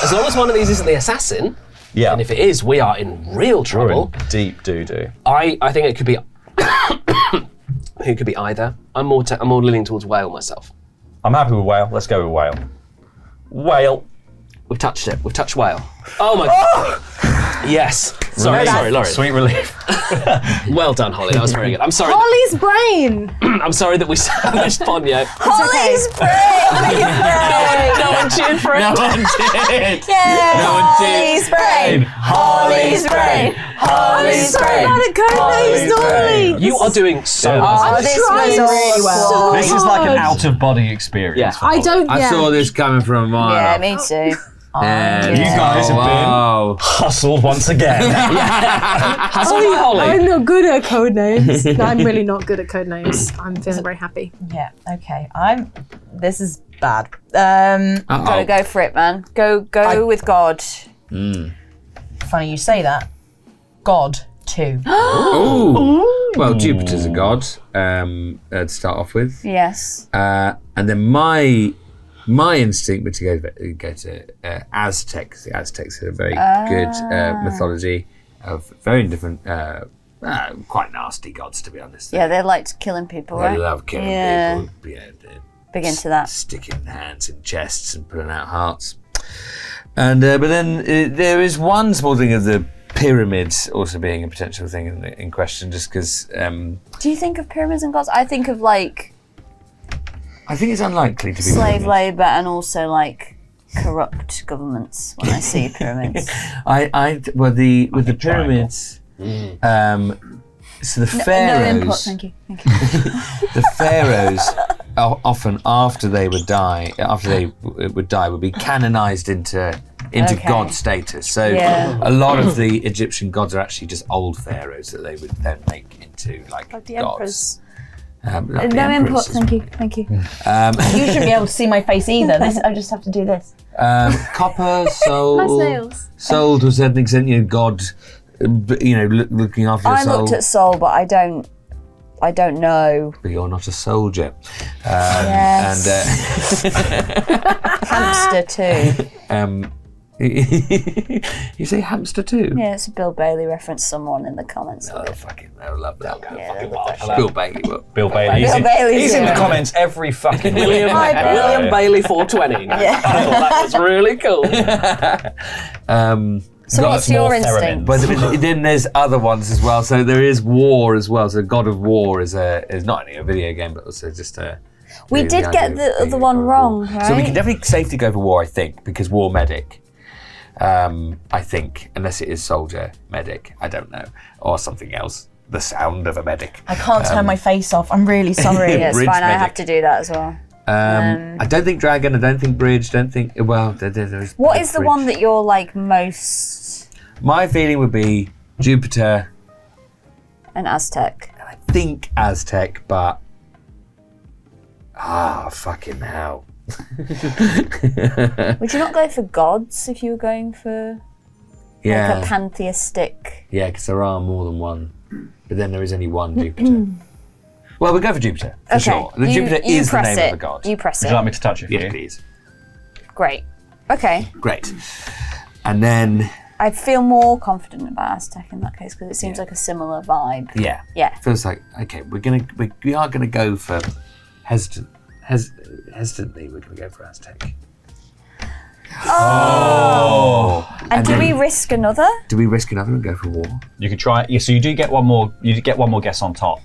As long as one of these isn't the assassin, Yeah. and if it is, we are in real trouble. Deep doo-doo. I think it could be. It could be either. I'm more leaning towards whale myself. I'm happy with whale. Let's go with whale. Whale. We've touched it. We've touched whale. Oh my god. Yes. Sorry, Laurie. Sweet relief. Well done, Holly. That was very good. I'm sorry. Holly's brain. I'm sorry that we savaged Ponyo. Holly's brain! No one cheered for it. No one did. Holly's brain! Holly's brain! Holly's brain! Not a codenames normally. You are doing so Yeah. well. Oh, this trying was really awful. well. This is like an God. out-of-body experience. Yeah. for I Holly. don't. I Yeah. saw this coming from a mile. Yeah, off. me too. And You guys have been wow. hustled once again. Hustle you, Holly. I'm not good at codenames. No, I'm really not good at codenames. I'm feeling very happy. Yeah. Okay. This is bad. Gotta go for it, man. Go with God. Funny you say that. God 2. Ooh. Well, Jupiter's a god to start off with. Yes. And then my instinct would to go to Aztecs. The Aztecs had a very good mythology of very different, quite nasty gods, to be honest. Yeah, they liked killing people, They right? love killing Yeah. people. Yeah, Big into that. sticking hands in chests and pulling out hearts. And but then there is one small thing of the pyramids also being a potential thing in question, just because. Do you think of pyramids and gods? I think of like. I think it's unlikely to be slave labour and also like corrupt governments when I see pyramids. With the pyramids. So the pharaohs. No input, thank you. The pharaohs often after they would die, would be canonized into god status. So a lot of the Egyptian gods are actually just old pharaohs that they would then make into like the gods. Emperors. No input, thank you. You shouldn't be able to see my face either. I just have to do this. Copper, soul. Nice nails. Soul to a certain extent, God. Looking after your soul. I looked at soul, but I don't know. But you're not a soldier. Yes. Hamster too. You say hamster too? Yeah, it's a Bill Bailey reference. Someone in the comments. I love that. Bill Bailey. Bill Bailey. He's in the comments every fucking week. William Bailey 420. Yeah. I thought that was really cool. So what's your instinct? But then there's other ones as well. So there is war as well. So God of War is not only a video game, but also just a. We did get the other one wrong, right? So we can definitely safely go for war, I think, because war medic. I think, unless it is soldier medic, I don't know, or something else. The sound of a medic. I can't turn my face off. I'm really sorry. Yeah, it's fine. Medic. I have to do that as well. I don't think dragon. I don't think bridge. Don't think. Well, there's. What is the one that you're like most? My feeling would be Jupiter. And Aztec. I think Aztec, but fucking hell. Would you not go for gods if you were going for like a pantheistic? Yeah, because there are more than one, but then there is only one Jupiter. Well, we'll go for Jupiter for sure. Jupiter is the name of the god. You press it. Would you like me to touch it? Yes, please. Great. Okay. Great. And then I feel more confident about Aztec in that case because it seems like a similar vibe. Yeah. Yeah. Feels like we are gonna go for hesitantly. We're gonna go for Aztec. Oh. And do we risk another? Do we risk another and go for war? You could try. Yeah, so you do get one more. You get one more guess on top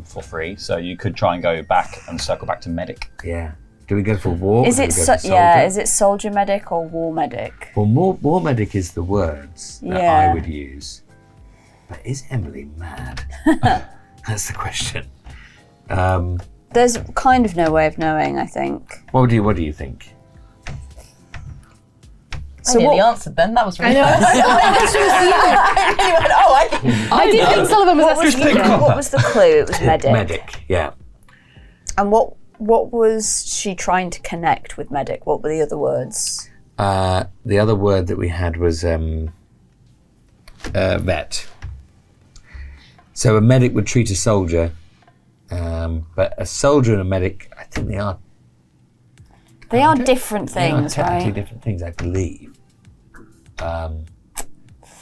for free. So you could try and go back and circle back to medic. Yeah. Do we go for war? Is it is it soldier medic or war medic? Well, war medic is the words that I would use. But is Emily mad? That's the question. There's kind of no way of knowing, I think. What do you think? So I nearly answered then. That was really I did think some of them was what was the clue? It was medic. Medic, yeah. And what was she trying to connect with medic? What were the other words? The other word that we had was vet. So a medic would treat a soldier, but a soldier and a medic, I think they are. They are different things, they are technically right? different things, I believe. I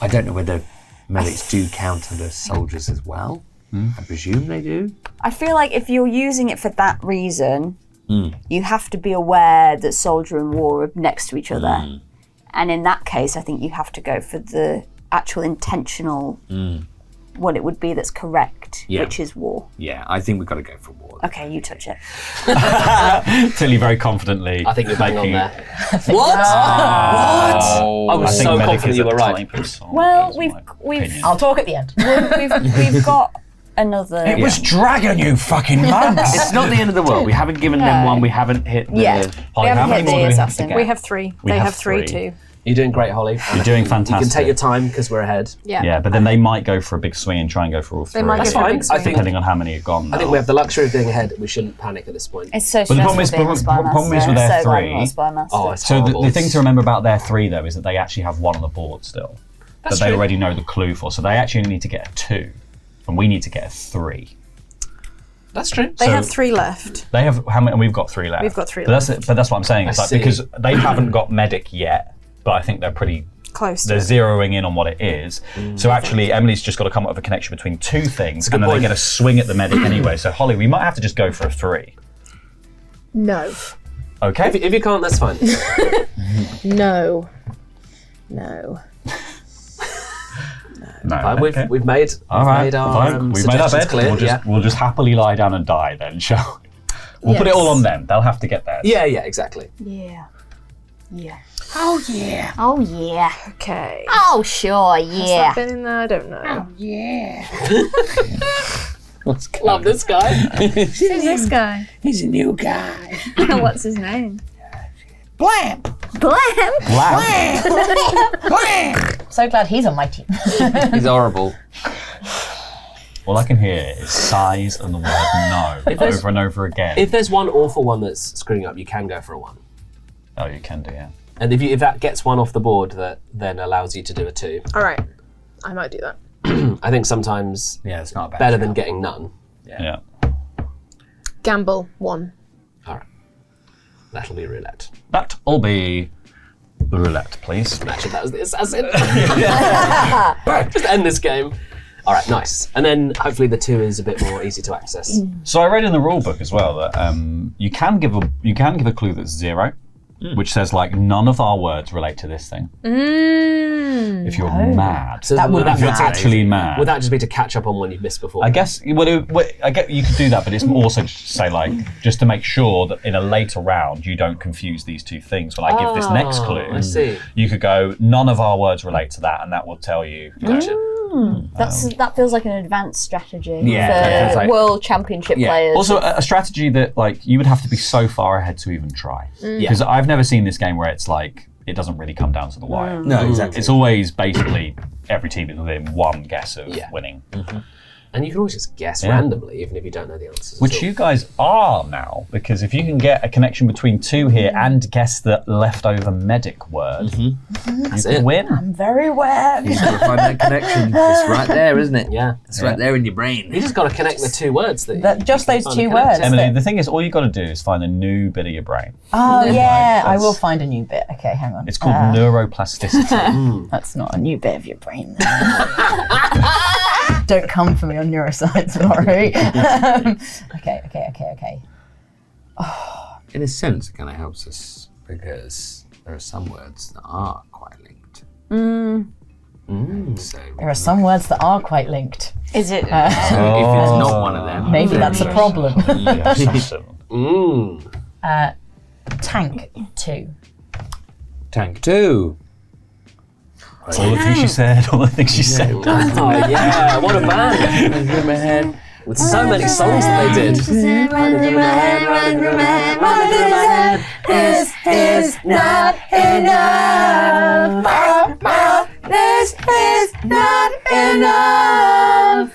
don't know whether medics do count under soldiers as well. I presume they do. I feel like if you're using it for that reason, you have to be aware that soldier and war are next to each other. And in that case, I think you have to go for the actual intentional, what it would be that's correct, which is war. Yeah, I think we've got to go for war. Okay, you touch it. Tilly very confidently. I think you're bang on there. What? I was so confident you were right. Well, we've I'll talk at the end. we've got another. It was dragon, you fucking monks. It's not the end of the world. We haven't given them one. We haven't hit the... Holly, how many more do we have to assassin. get? We have three. They have three too. You're doing great, Holly. You're doing fantastic. You can take your time because we're ahead. Yeah, but then they might go for a big swing and try and go for all three. They might go That's for a fine. big swing. I think depending on how many have gone. I think we have the luxury of being ahead. We shouldn't panic at this point. It's so But the problem stressful is- being a spy problem is master. with their So glad three- I'm not a spy master. Oh, it's So horrible. the thing to remember about their three, though, is that they actually have one on the board still. That's that they true. already know the clue for. So they actually need to get a 2. And we need to get a 3. That's true. They have 3 left. They have how many? And we've got 3 left. We've got 3 But that's what I'm saying. It's I like see. because they haven't got medic yet, but I think they're pretty. Close. They're zeroing in on what it is. So actually, Emily's just got to come up with a connection between 2 things, and then point. they get a swing at the medic anyway. So Holly, we might have to just go for a 3. No. Okay. If you can't, that's fine. No. No. No. We've made All right, made our fine. We've made our suggestions bed. clear. We'll just happily lie down and die then, shall we? We'll put it all on them. They'll have to get theirs. Yeah, exactly. Yeah. Yeah. Oh yeah. Oh yeah. Okay. Oh sure, yeah. Has that been in there? I don't know. Love this guy. Who's this guy? He's a new guy. What's his name? Blamp. Blam. Blamp. So glad he's on my team. He's horrible. All I can hear is sighs and the word no over and over again. If there's one awful one that's screwing up, you can go for a 1. Oh, you can do, yeah. And if that gets 1 off the board, that then allows you to do a 2. All right. I might do that. I think sometimes It's not a bad better shout. than getting none. Yeah. Gamble 1. All right. That'll be roulette. That'll be the roulette, please. Actually, that was the assassin. Just end this game. All right, nice. And then hopefully the 2 is a bit more easy to access. So I read in the rule book as well that you can give a clue that's 0, which says like none of our words relate to this thing. If you're mad, So That would if be you're mad. actually mad. Would that just be to catch up on one you've missed before? I guess I get you could do that, but it's also just to say like just to make sure that in a later round you don't confuse these two things. When I give this next clue, I see. you could go none of our words relate to that, and that will tell you. Gotcha. That feels like an advanced strategy Yeah, for that feels like- world championship players. Also, a strategy that like you would have to be so far ahead to even try. Because I've never seen this game where it's like it doesn't really come down to the wire. No, exactly. It's always basically every team is within one guess of winning. And you can always just guess randomly, even if you don't know the answers. Which at all. you guys are now, because if you can get a connection between 2 here and guess the leftover medic word, you can win. I'm very aware. You've got to find that connection. It's right there, isn't it? Yeah. It's right there in your brain. You just got to connect the 2 words that Just you those finally 2 connected. words. Emily, the thing is, all you got to do is find a new bit of your brain. Oh yeah, I that's- will find a new bit. Okay, hang on. It's called neuroplasticity. That's not a new bit of your brain. Don't come for me on neuroscience, Laurie. Okay. In a sense, it kind of helps us because there are some words that are quite linked. So There are some words that are quite linked. Is it? if it's not one of them, Maybe that's a problem. Tank 2. Tank 2. All the things she said, all the things she said. Oh, yeah. What a band. In my head. With so many songs that they did. This is not enough. This is not enough.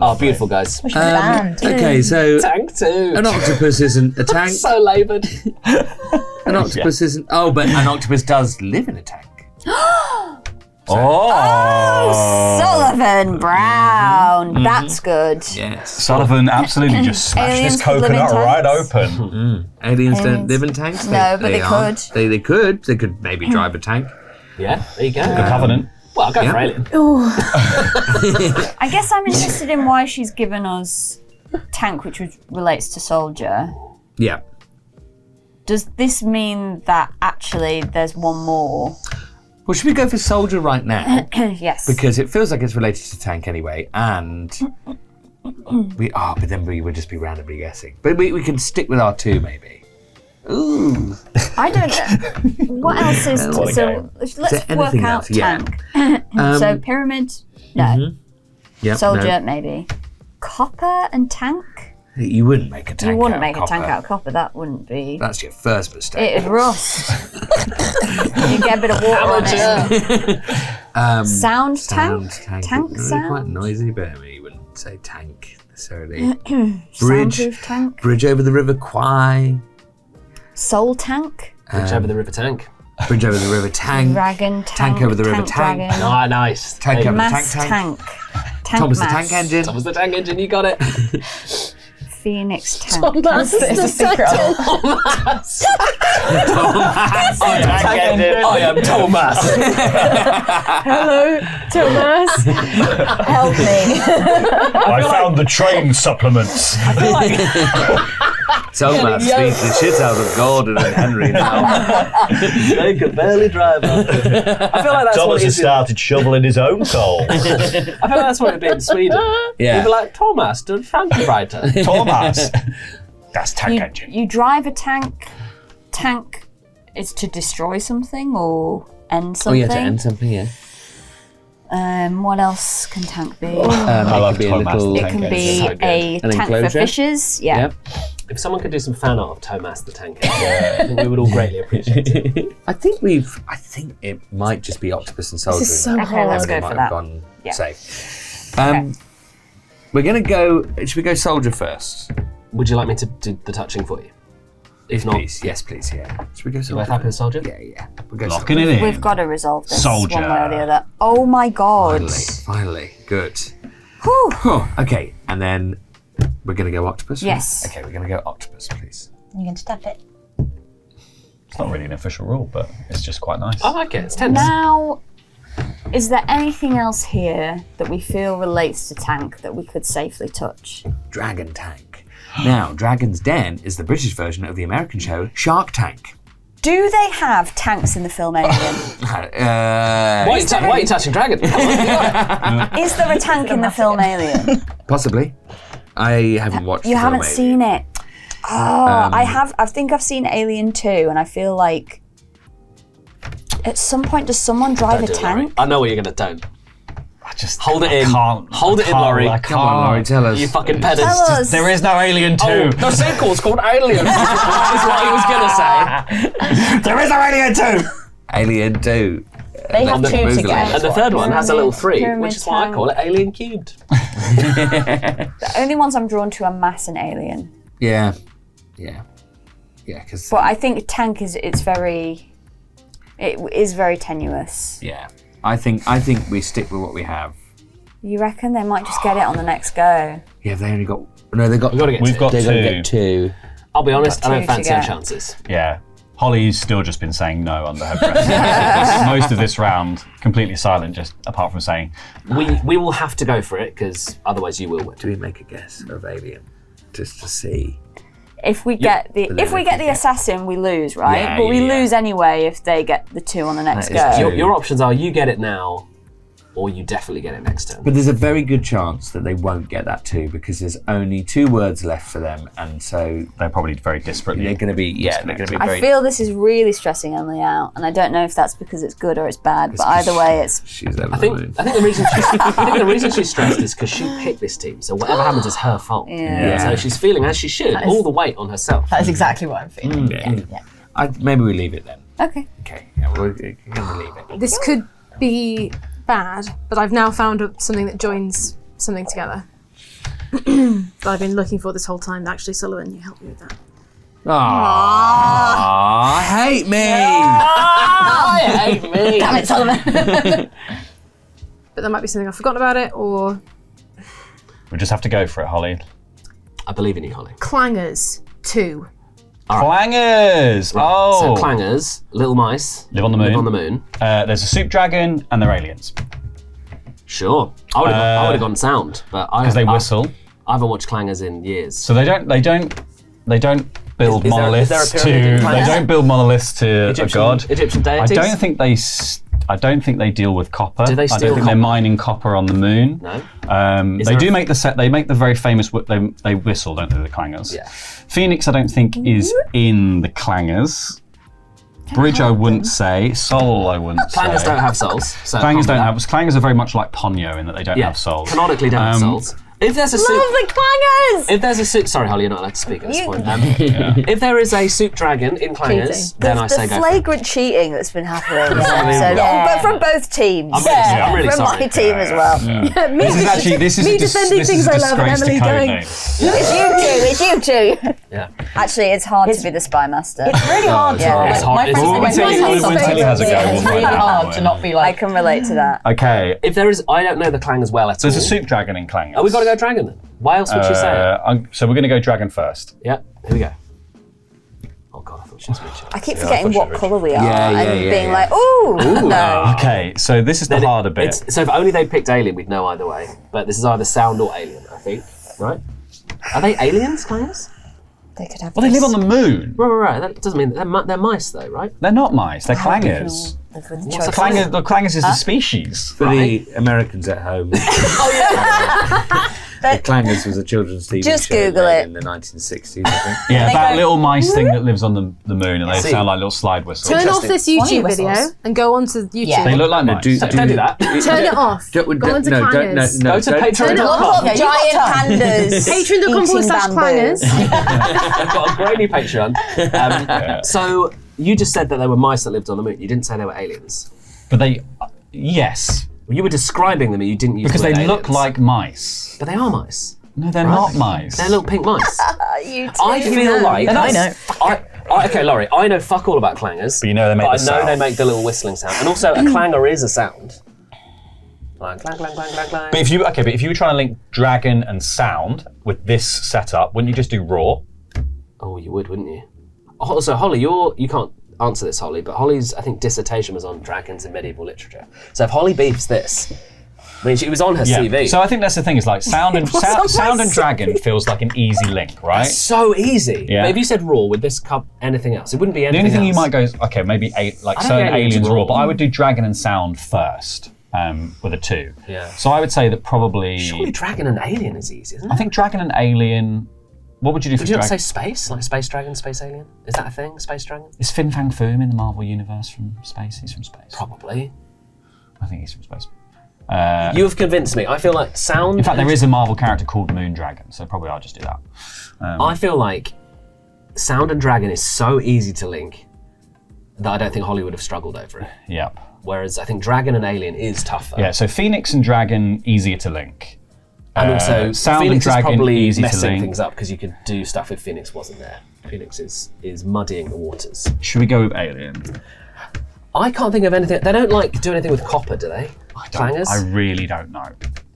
Oh, beautiful, guys. Band. Okay, so Tank 2. an octopus isn't a tank. So laboured. An octopus isn't. Oh, but an octopus does live in a tank. Sullivan Brown. That's good. Yes. Sullivan absolutely just smashed Aliens this could live in coconut right tanks. open. Aliens don't live in tanks. No, but they aren't. could. They could. They could maybe drive a tank. Yeah, there you go. The Covenant. Well, I'll go Yeah. for Alien. I guess I'm interested in why she's given us tank, which relates to soldier. Yeah. Does this mean that actually there's one more? Well, should we go for soldier right now? Yes. Because it feels like it's related to tank anyway, and but then we would just be randomly guessing. But we can stick with our 2 maybe. Ooh. I don't know. What else is What a so? game. Let's there work anything out else? Yeah. tank. So pyramid, no. Yeah. Soldier, maybe. Copper and tank. You wouldn't make a tank. You wouldn't out make of a tank copper. out of copper. That wouldn't be. That's your first mistake. It'd rust. You get a bit of water on it. Sound tank. Tank It's sound. quite noisy, but I mean, you wouldn't say tank necessarily. Bridge. Soundproof tank. Bridge over the River Kwai. Soul tank. Bridge over the River Tank. Bridge over the River Tank. Dragon tank. Tank over the river tank. tank. Dragon. Ah, nice. Tank Hey, over the Mass tank. tank. Tank Thomas the mass. Tank Engine. Thomas the Tank Engine, you got it. Phoenix tank. Thomas It's a the secret. I am Thomas. Hello, Thomas. Help me. I found the train supplements. I feel like Tomas beats the shit out of Gordon and Henry now. They can barely drive. I feel like that's Thomas what it has is. started shoveling his own coal. I feel like that's what it'd be in Sweden. Yeah. You'd be like, Thomas, the Frankreiter. Thomas. That's tank engine. You drive a tank. Tank is to destroy something or end Oh something. yeah, to end something, yeah. What else can tank be? I love be a Thomas little- the It tank can engine. be a An tank enclosure? for fishes. Yeah. Yep. If someone could do some fan art of Thomas the Tank Engine, I think we would all greatly appreciate it. I think it might just be octopus and soldier. This is so Okay, hard. let's go might for have that. gone Yeah. safe. We're gonna go. Should we go soldier first? Would you like me to do the touching for you? If not, Please, yes, please, yeah. Should we go you soldier? both happy with Soldier? Yeah. We'll go Locking soldier. it in. We've got to resolve this Soldier. one way or the other. Oh my god. Finally, good. Whew. Okay, and then we're gonna go octopus. Yes. Okay, we're gonna go octopus, please. You can tap it. It's not really an official rule, but it's just quite nice. I like it. It's tense. Now, is there anything else here that we feel relates to tank that we could safely touch? Dragon Tank. Now, Dragon's Den is the British version of the American show Shark Tank. Do they have tanks in the film Alien? Why are you touching Dragon? Come on. Is there a tank in the film Alien? Possibly. I haven't watched You the film haven't seen it. Oh, I have. I think I've seen Alien 2, and I feel like at some point, does someone drive a Don't do it, Laurie. tank? I know what you're going to do. I just Hold it I in. can't- Hold I it in, can't- Laurie. I Come on, Laurie, can't. tell us. You fucking pedants. Tell us. There is no Alien 2. Oh, the sequel's called Alien. is what he was going to say. There is no Alien 2. Alien 2. They have the two Boogaloo. together. And the third one has a little 3, Pyramid which is why I tank. call it Alien Cubed. The only ones I'm drawn to are Mass and Alien. Yeah, because But I think tank is it is very tenuous. yeah, I think we stick with what we have. You reckon they might just get it on the next go? Yeah, they only got they got. We've got to get We've two. got They're gonna two. get 2. I'll be honest, I two don't to fancy our get. chances. Yeah. Holly's still just been saying no under her breath. Most of this round, completely silent, just apart from saying, We will have to go for it, because otherwise you will win. Do we make a guess of Alien just to see? If we get the but if then we if get we the get- assassin, we lose, right? Yeah, but we yeah. lose anyway if they get the 2 on the next That is go. true. Your options are you get it now, or you definitely get it next turn. But there's a very good chance that they won't get that 2 because there's only 2 words left for them, and so they're probably very desperately. they're going to be they're going to be I very. feel this is really stressing Emily out, and I don't know if that's because it's good or it's bad. But either way, it's She's over I the think moon. the reason she's stressed is because she picked this team, so whatever happens is her fault. Yeah. So she's feeling, as she should, all the weight on herself. That is exactly what I'm feeling. Maybe we leave it then. okay. Okay, yeah, we're going to leave it. This could be bad, but I've now found something that joins something together that I've been looking for this whole time. Actually, Sullivan, you helped me with that. Aww, hate me. I hate me. Damn it, Sullivan. But there might be something I've forgotten about it, or We just have to go for it, Holly. I believe in you, Holly. Clangers 2. Clangers! Oh! So clangers, little mice, Live on the moon. live on the moon. There's a soup dragon and they're aliens. Sure, I would have gone sound, but Because they whistle. I haven't watched clangers in years. So they don't build Is there a monoliths to. pyramid in They Clangers? don't build monoliths to a god. Egyptian I deities. don't think they. I don't think they deal with copper. Do they I steal don't think they're copper? mining copper on the moon. No. They there do a- make the set. They make the very famous. They whistle, don't they? The clangers. Yeah. Phoenix, I don't think is in the clangers. Bridge, I wouldn't say. Soul, I wouldn't say. Clangers don't have souls. So Clangers can't don't be have. that. Clangers are very much like Ponyo in that they don't Yeah. have souls. Canonically don't have souls. If there's a Love soup, the clangers! if there's a soup, sorry, Holly, you're not allowed to speak at this You- point. If there is a soup dragon in clangers, then I The say go. For it. flagrant cheating that's been happening this Unbelievable. episode, Yeah. but from both teams. I'm really from sorry. my team as well. This is actually this is Me a dis- defending this is things a I love and disgrace to Emily going, Codenames. It's you two. Yeah. Actually, it's hard to be the spy master. It's really hard to. Yeah. It's hard- My it's friends hard. when Tilly has a go, It's we'll really find out. hard to not be I like. can relate to that. Okay, If there is, I don't know the clangers well at all. there's a soup dragon in clangers. Oh, we got to go dragon then. Why else would she say it? So we're going to go dragon first. Yeah. Here we go. Oh God, I thought she was Richard. I keep Yeah, I forgetting thought what she colour we are Yeah, yeah, and yeah, being yeah. like, ooh, no. Okay, so this is the harder bit. So if only they picked alien, we'd know either way. But this is either sound or alien, I think. Right? Are they aliens, clangers? They could have. Well, they live on the moon. Right. That doesn't mean they're mice, though, right? They're not mice. They're clangers. Live with the What's a choices. The clangers is the species. For the Americans at home, The Clangers was a children's TV Just show Google made it. in the 1960s, I think. Yeah, that little mice thing that lives on the moon, and they See. sound like little slide whistles. Turn off this Funny YouTube video whistles. and go onto YouTube. Yeah. They look like mice. Don't do that. Turn it off. Go onto Clangers. Go to Patreon.com. Look up Yeah, giant you've got time. pandas. Patreon.com/clangers. I've got a grainy Patreon. So you just said that they were mice that lived on the moon. You didn't say they were aliens. But they, yes, You were describing them and you didn't use because the they word look aliens. like mice. But they are mice. No, they're not mice. They're little pink mice. You I feel like... I know. Okay, Laurie, I know fuck all about clangers. But you know they make but the I know sound. they make the little whistling sound. And also, a clanger is a sound. Like clang, clang, clang, clang, clang. But if you were trying to link dragon and sound with this setup, wouldn't you just do raw? Oh, you would, wouldn't you? Also, Holly, you can't answer this, Holly, but Holly's, I think, dissertation was on dragons in medieval literature. So if Holly beefs this, I mean, it was on her CV. So I think that's the thing. Is like sound and sound and dragon feels like an easy link, right? So easy. Yeah. But if you said raw, would this cup anything else? It wouldn't be The anything only thing else. you might go is okay, maybe like I don't certain think aliens aliens raw. raw, but I would do dragon and sound first with a 2. Yeah. So I would say that probably. Surely dragon and alien is easy, isn't it? I think dragon and alien. What would you do for Would you not say dragon? space? Like space dragon, space alien? Is that a thing? Space dragon? Is Fin Fang Foom in the Marvel universe from space? He's from space. Probably. I think he's from space. You have convinced me. I feel like sound... In fact, there is a Marvel character called Moon Dragon, so probably I'll just do that. I feel like sound and dragon is so easy to link that I don't think Holly would have struggled over it. Yep. Whereas I think dragon and alien is tougher. Yeah, so Phoenix and Dragon, easier to link. And also, Sound Phoenix and Dragon, is probably easy to messing link. things up because you could do stuff if Phoenix wasn't there. Phoenix is muddying the waters. Should we go with Alien? I can't think of anything. They don't like do anything with copper, do they? Clangers? I really don't know.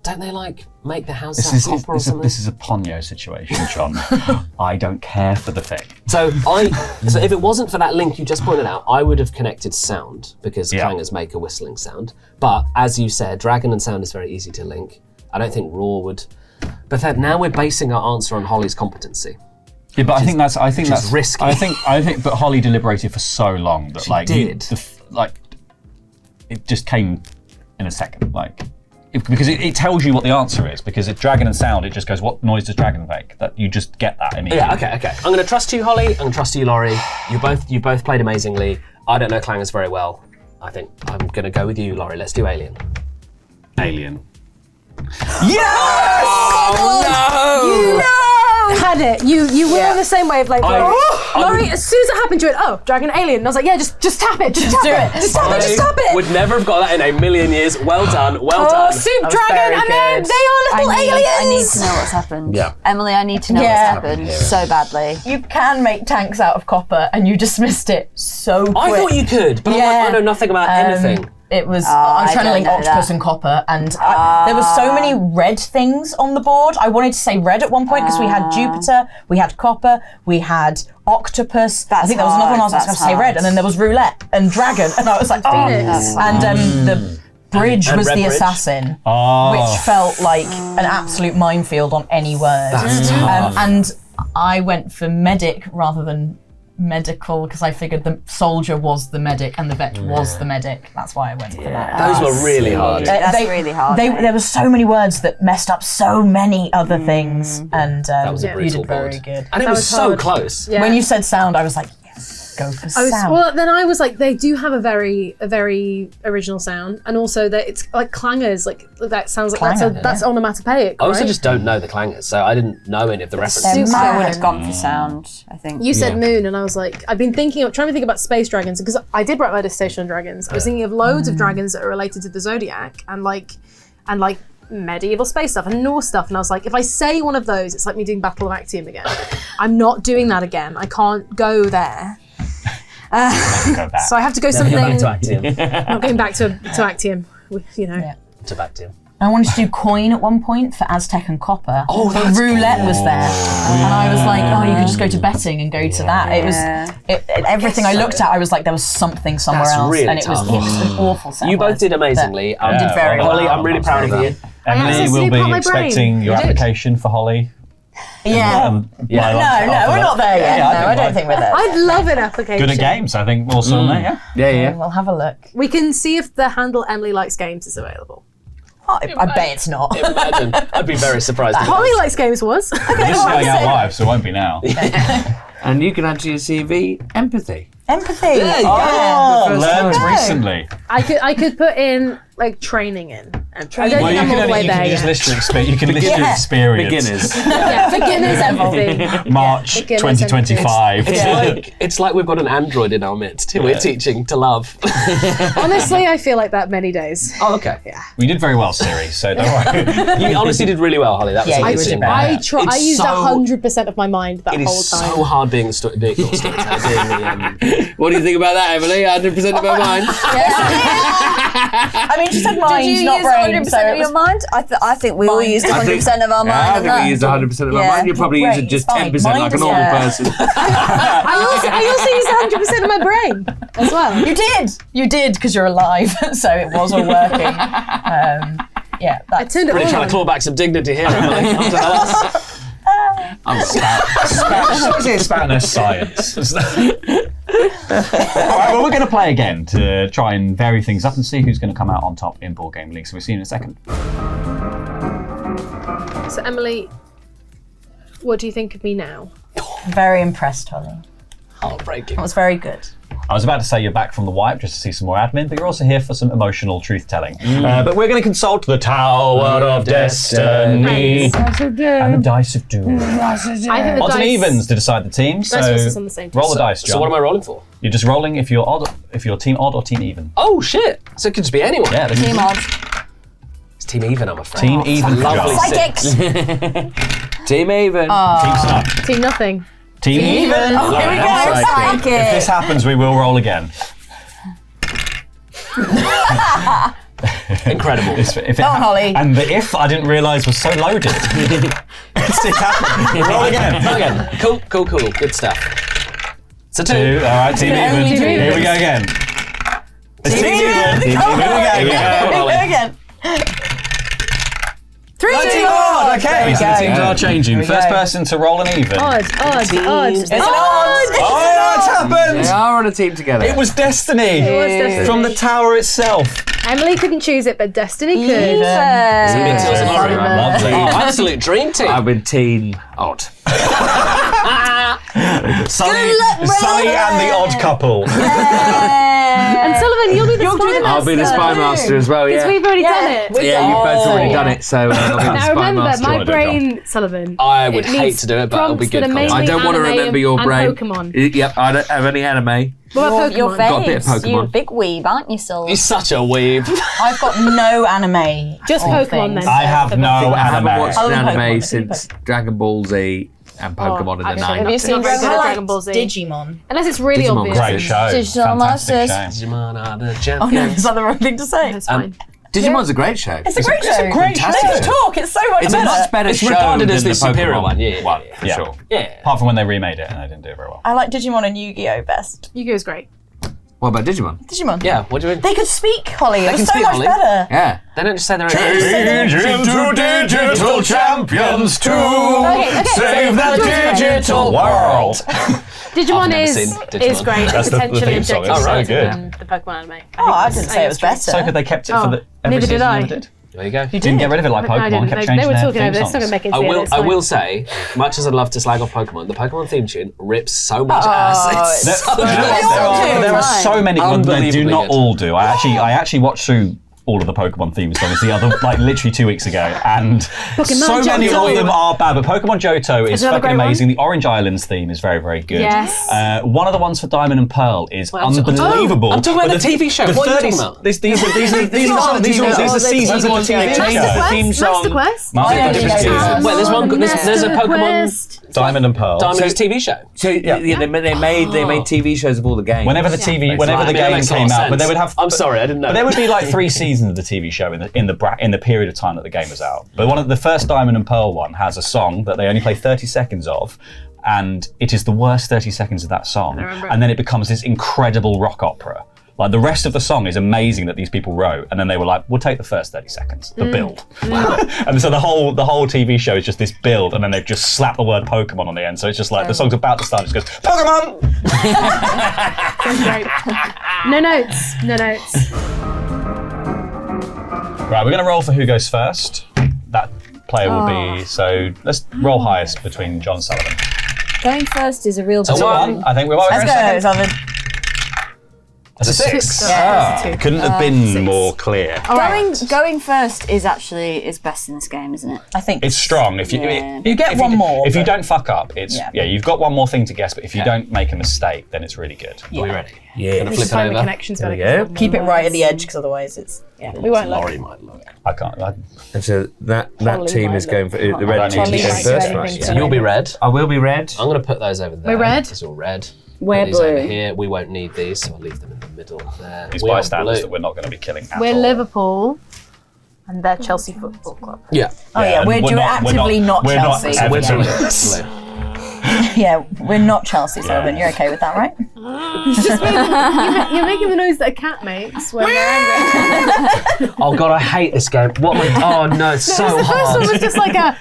Don't they like make the houses out of copper or something? This is a Ponyo situation, John. I don't care for the thing. So if it wasn't for that link you just pointed out, I would have connected sound because Yeah. clangers make a whistling sound. But as you said, dragon and sound is very easy to link. I don't think raw would. But then now we're basing our answer on Holly's competency. Yeah, but I think that's risky. I think, but Holly deliberated for so long that did. It just came in a second, because it tells you what the answer is. Because if dragon and sound, it just goes, what noise does dragon make? That you just get that immediately. Yeah, okay. I'm going to trust you, Holly. I'm going to trust you, Laurie. You both played amazingly. I don't know clangers very well. I think I'm going to go with you, Laurie. Let's do alien. Alien. Yes! Oh, no! Had it. You were on the same wavelength. Laurie, as soon as it happened, you went, oh, dragon alien. And I was like, yeah, just tap it. Just tap it. Would never have got that in a million years. Well done. Well done. Soup dragon, and then they are little aliens. I need to know what's happened. Yeah. Emily, I need to know Yeah. what's happened so badly. You can make tanks out of copper, and you dismissed it so quick. I thought you could, but I'm like, I know nothing about anything. It was. I was I trying to don't link know octopus that. and copper, and there were so many red things on the board. I wanted to say red at one point because we had Jupiter, we had copper, we had octopus. I think there was another one I was going to That's say red, hard. and then there was roulette and dragon, and I was like, oh. Phoenix. And the bridge And was red the bridge. assassin, Oh. which felt like an absolute minefield on any word. That's tough. And I went for medic rather than medical because I figured the soldier was the medic and the vet was the medic. That's why I went for that. Those were really hard. That's really hard. There were so many words that messed up so many other things, and That was a you brutal did very board. good. And it That was was so hard. close. Yeah. When you said sound, I was like, yes, go for sound. Well, then I was like, they do have a very original sound, and also that it's like clangers. Like that sounds like Clanger, that's onomatopoeic. I also right? just don't know the clangers, so I didn't know any of the references. I would have gone for sound, I think. You said moon, and I was like, I've been trying to think about space dragons because I did write my dissertation on dragons. I was thinking of loads of dragons that are related to the zodiac and like medieval space stuff and Norse stuff. And I was like, if I say one of those, it's like me doing Battle of Actium again. I'm not doing that again. I can't go there. Go back. So I have to go Never something. get back to Actium. Not going back to Actium. You know. Yeah. To Actium. I wanted to do coin at one point for Aztec and copper. Oh, that's roulette was there, and I was like, oh, you could just go to betting and go to that. It was everything I looked at. I was like, there was something somewhere That's else, really and it was an awful set. You of both words. did amazingly. You did very Holly, well. I'm really proud of you. Emily access will to be part of my brain. expecting your You did. application for Holly Yeah. No, we're not there yet. I don't think we're there. I'd love an application. Good at games, I think. Also, yeah. Yeah. We'll have a look. We can see if the handle Emily Likes Games is available. I bet it's not. Imagine. I'd be very surprised. if it Holly was. Likes Games was. This is going out live, so it won't be now. And you can add to your CV empathy. Empathy. Oh, learned recently. I could put in like training in. I don't think I'm all the way you there can just yet. list your experience. You can list your experience. Beginners. Yeah, beginners empathy. March Beginners 2025. It's like we've got an android in our midst who we're teaching to love. Honestly, I feel like that many days. Oh, okay. We did very well, Siri, so don't worry. You honestly did really well, Holly. That was Yeah, you amazing. did I better. I It's used so- 100% of my mind that It whole is time. so hard being a storyteller. What do you think about that, Emily? 100% of my mind. I mean, she said mind, Did you not use brain. 100% So of your mind? I think we all used 100% of our mind. I on think that. we used 100% of my Yeah. mind. You're probably Great, using just it's fine. 10% Mind like a is- normal yeah. person. I also used 100% of my brain as well. You did, because you're alive, so it was all working. Yeah, I that's turned it Really all trying on. to claw back some dignity here, Emily. After that. Spouting science. Alright, well, we're going to play again to try and vary things up and see who's going to come out on top in Board Game League. So we'll see you in a second. So Emily, what do you think of me now? very impressed, Holly. Heartbreaking. That was very good. I was about to say you're back from the wipe just to see some more admin, but you're also here for some emotional truth-telling. But we're going to consult the Tower of Destiny and the Dice of Doom. I think the Odds and dice evens to decide the team, so Dice puts us on the same team. roll the dice, John. So what am I rolling for? You're just rolling if you're odd, if you're team odd or team even. Oh shit! So it could just be anyone. Yeah, this is Team odds. It's team even, I'm afraid. team even. Lovely John. six. Team even. Team snap. Team nothing. Team even. Oh, here we go. If this happens, we will roll again. Incredible. If it Go on, Holly. And the if I didn't realise was so loaded. It's happening. Roll again. Again. Cool. Good stuff. So two. Two. All right, team even. Team even. Here we go again. It's team even. Team even. Here we go. Again. Three, Team two, odd. one. Okay, There so we the go. teams are changing. we First go. person to roll an even. Odds. It's an odds. Oh, it's happened. They are on a team together. It was destiny. was destiny. From the tower itself. Emily couldn't choose it, but Destiny could. Big Tills and Laurie. Lovely. Oh, absolute dream team. I've been teen odd. Sully and the odd couple. And Sullivan, you'll be the spy master. I'll be the spy master as well, Because yeah. we've already done it. Yeah, you've both already done it, so I'll be the Now spy remember, master. my wanna do, brain, Sullivan. I would it hate needs to do it, but it'll be prompts good. that are Colin. mainly I don't want to anime remember your and brain. Pokemon. Yep, I don't have any anime. What about Your Pokemon? Got a bit of face. You're a Pokemon. big weeb, aren't you, Sol? He's such a weeb. I've got no anime. Just on Pokemon things. then. I have no I haven't anime. watched Oh, an Pokemon. anime since Dragon Ball Z and Pokemon in the actually, have 90s. you seen very good I at liked Dragon Ball Z? Digimon. Unless it's really Digimon obvious. Great show. Digital Fantastic Masters. show. Digimon are the Oh no, champions. is that the wrong thing to say? It's fine. Digimon's a great show. It's a great show. It's a great show. They can talk. It's so much It's better. a much better It's show regarded as than the superior Pokemon one, yeah. one, for Yeah. sure. Yeah. Apart from when they remade it and they didn't do it very well. I like Digimon and Yu-Gi-Oh best. Yu-Gi-Oh's great. What about Digimon? Digimon. Yeah, what do you mean? They could speak, Holly. It They was can so speak, much Holly. better. Yeah. They don't just say their own Change into digital champions to Okay. save the digital world. Digimon never is seen Digimon. great. That's the potentially theme song. objectively It's so better good. than the Pokemon anime. Oh, I didn't say it was better. So good they kept it for the every neither did season. I. Never did. There you go. Didn't get rid of it like No, I Pokemon. didn't. Kept They changing were their talking theme over this. It's not songs. going to make it I into the will. edit, it's I fine. will say, much as I'd love to slag off Pokemon, the Pokemon theme tune rips so much ass. It's so good. There are so many. Well, they do Unbelievably not good. all do. I actually watched through all of the Pokemon theme songs the other, like literally 2 weeks ago, and so many Johto. of them are bad. But Pokemon Johto is another fucking great amazing. The Orange Islands theme is very, very good. Yes. One of the ones for Diamond and Pearl is I'm talking- unbelievable. I'm talking about But the TV show. What are you talking about? These are seasons of the TV show. Master Quest? Master I Quest only is know seasons. that. Wait, there's a Pokemon Quest. Diamond and Pearl. Diamond's TV show. So yeah, they made TV shows of all the games. Whenever the Right. game That makes a lot came of out, but they sense. would have. I'm sorry, I didn't know. But there would be like 3 seasons of the TV show in the period of time that the game was out. But one of the first Diamond and Pearl one has a song that they only play 30 seconds of, and it is the worst 30 seconds of that song. remember. And then it becomes this incredible rock opera. Like the rest of the song is amazing that these people wrote, and then they were like, "We'll take the first 30 seconds, the build." Wow. And so the whole TV show is just this build, and then they've just slapped the word Pokemon on the end. So it's just like the song's about to start, it just goes Pokemon. Great. No notes. Right, we're gonna roll for who goes first. That player will be. So let's roll highest between John and Sullivan. Going first is a real. That's a 1. I think we're Let's go, Sullivan. That's a 6. Yeah, it's a 2. Couldn't have been 6. more clear. Going first is best in this game, isn't it? I think It's strong. If you you get one more. If you but- don't fuck up, it's you've got one more thing to guess. But if you don't make a mistake, then it's really good. Are we ready? Yeah. Gonna Just flip it find the over. connections There better. we go. keep it right at the edge, because otherwise it's We won't look. Laurie might look. I can't. And so that Holly team might is going for the I red don't team need is to going see first, anything right? to So you'll be red. I will be red. I'm going to put those over there. We're red? It's all red. We're Put these over blue. here. We won't need these, so I'll leave them in the middle there. These We are bystanders blue. that we're not going to be killing at We're all. Liverpool, and they're Chelsea Football Club. Yeah. Oh yeah, and we're actively not we're Chelsea. Not We're Everton. blue. Yeah, we're not Chelsea, Sullivan. You're okay with that, right? You're making the noise that a cat makes when they're angry. Oh god, I hate this game. What? Oh no, it's so The first one hard. was just like a.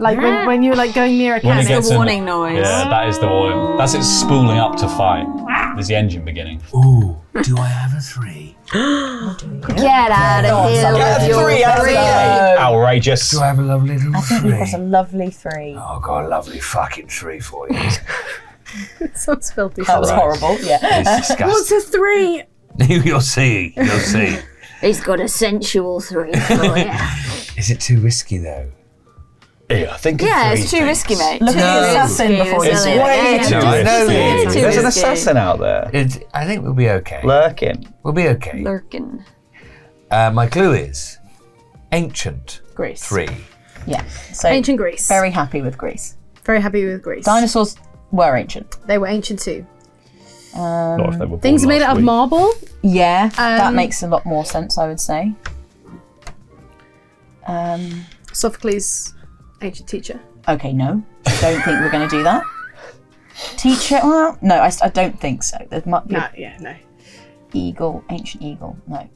Like when you're like going near a When cat. it gets the in- warning noise. Yeah, that is the warning. That's it spooling up to fight. There's the engine beginning. Ooh, do I have a 3? Get out of here with your 3 out of 3. Outrageous. Do I have a lovely little I think we've 3? got a lovely 3. Oh, I've got a lovely fucking 3 for you. Sounds filthy. That was horrible. Yeah. It's What's disgusting. a 3? You'll see. You'll see. He's got a sensual 3 for you. Is it too risky though? Yeah, I think Yeah, it's too risky, mate. Look at the assassin before you It's do it. way too No, I know risky. it is. There's an risky. assassin out there. I think we'll be okay. Lurking. We'll be okay. Lurking. My clue is ancient Greece. 3. Yeah. So Ancient Greece. very happy with Greece. Very happy with Greece. Dinosaurs were ancient. They were ancient too. Not if they were born Things are made last out of week. marble. Yeah, that makes a lot more sense, I would say. Sophocles, ancient teacher. Okay, no. I don't think we're going to do that. Teacher? Well, no, I don't think so. There might be No. eagle, ancient eagle. No.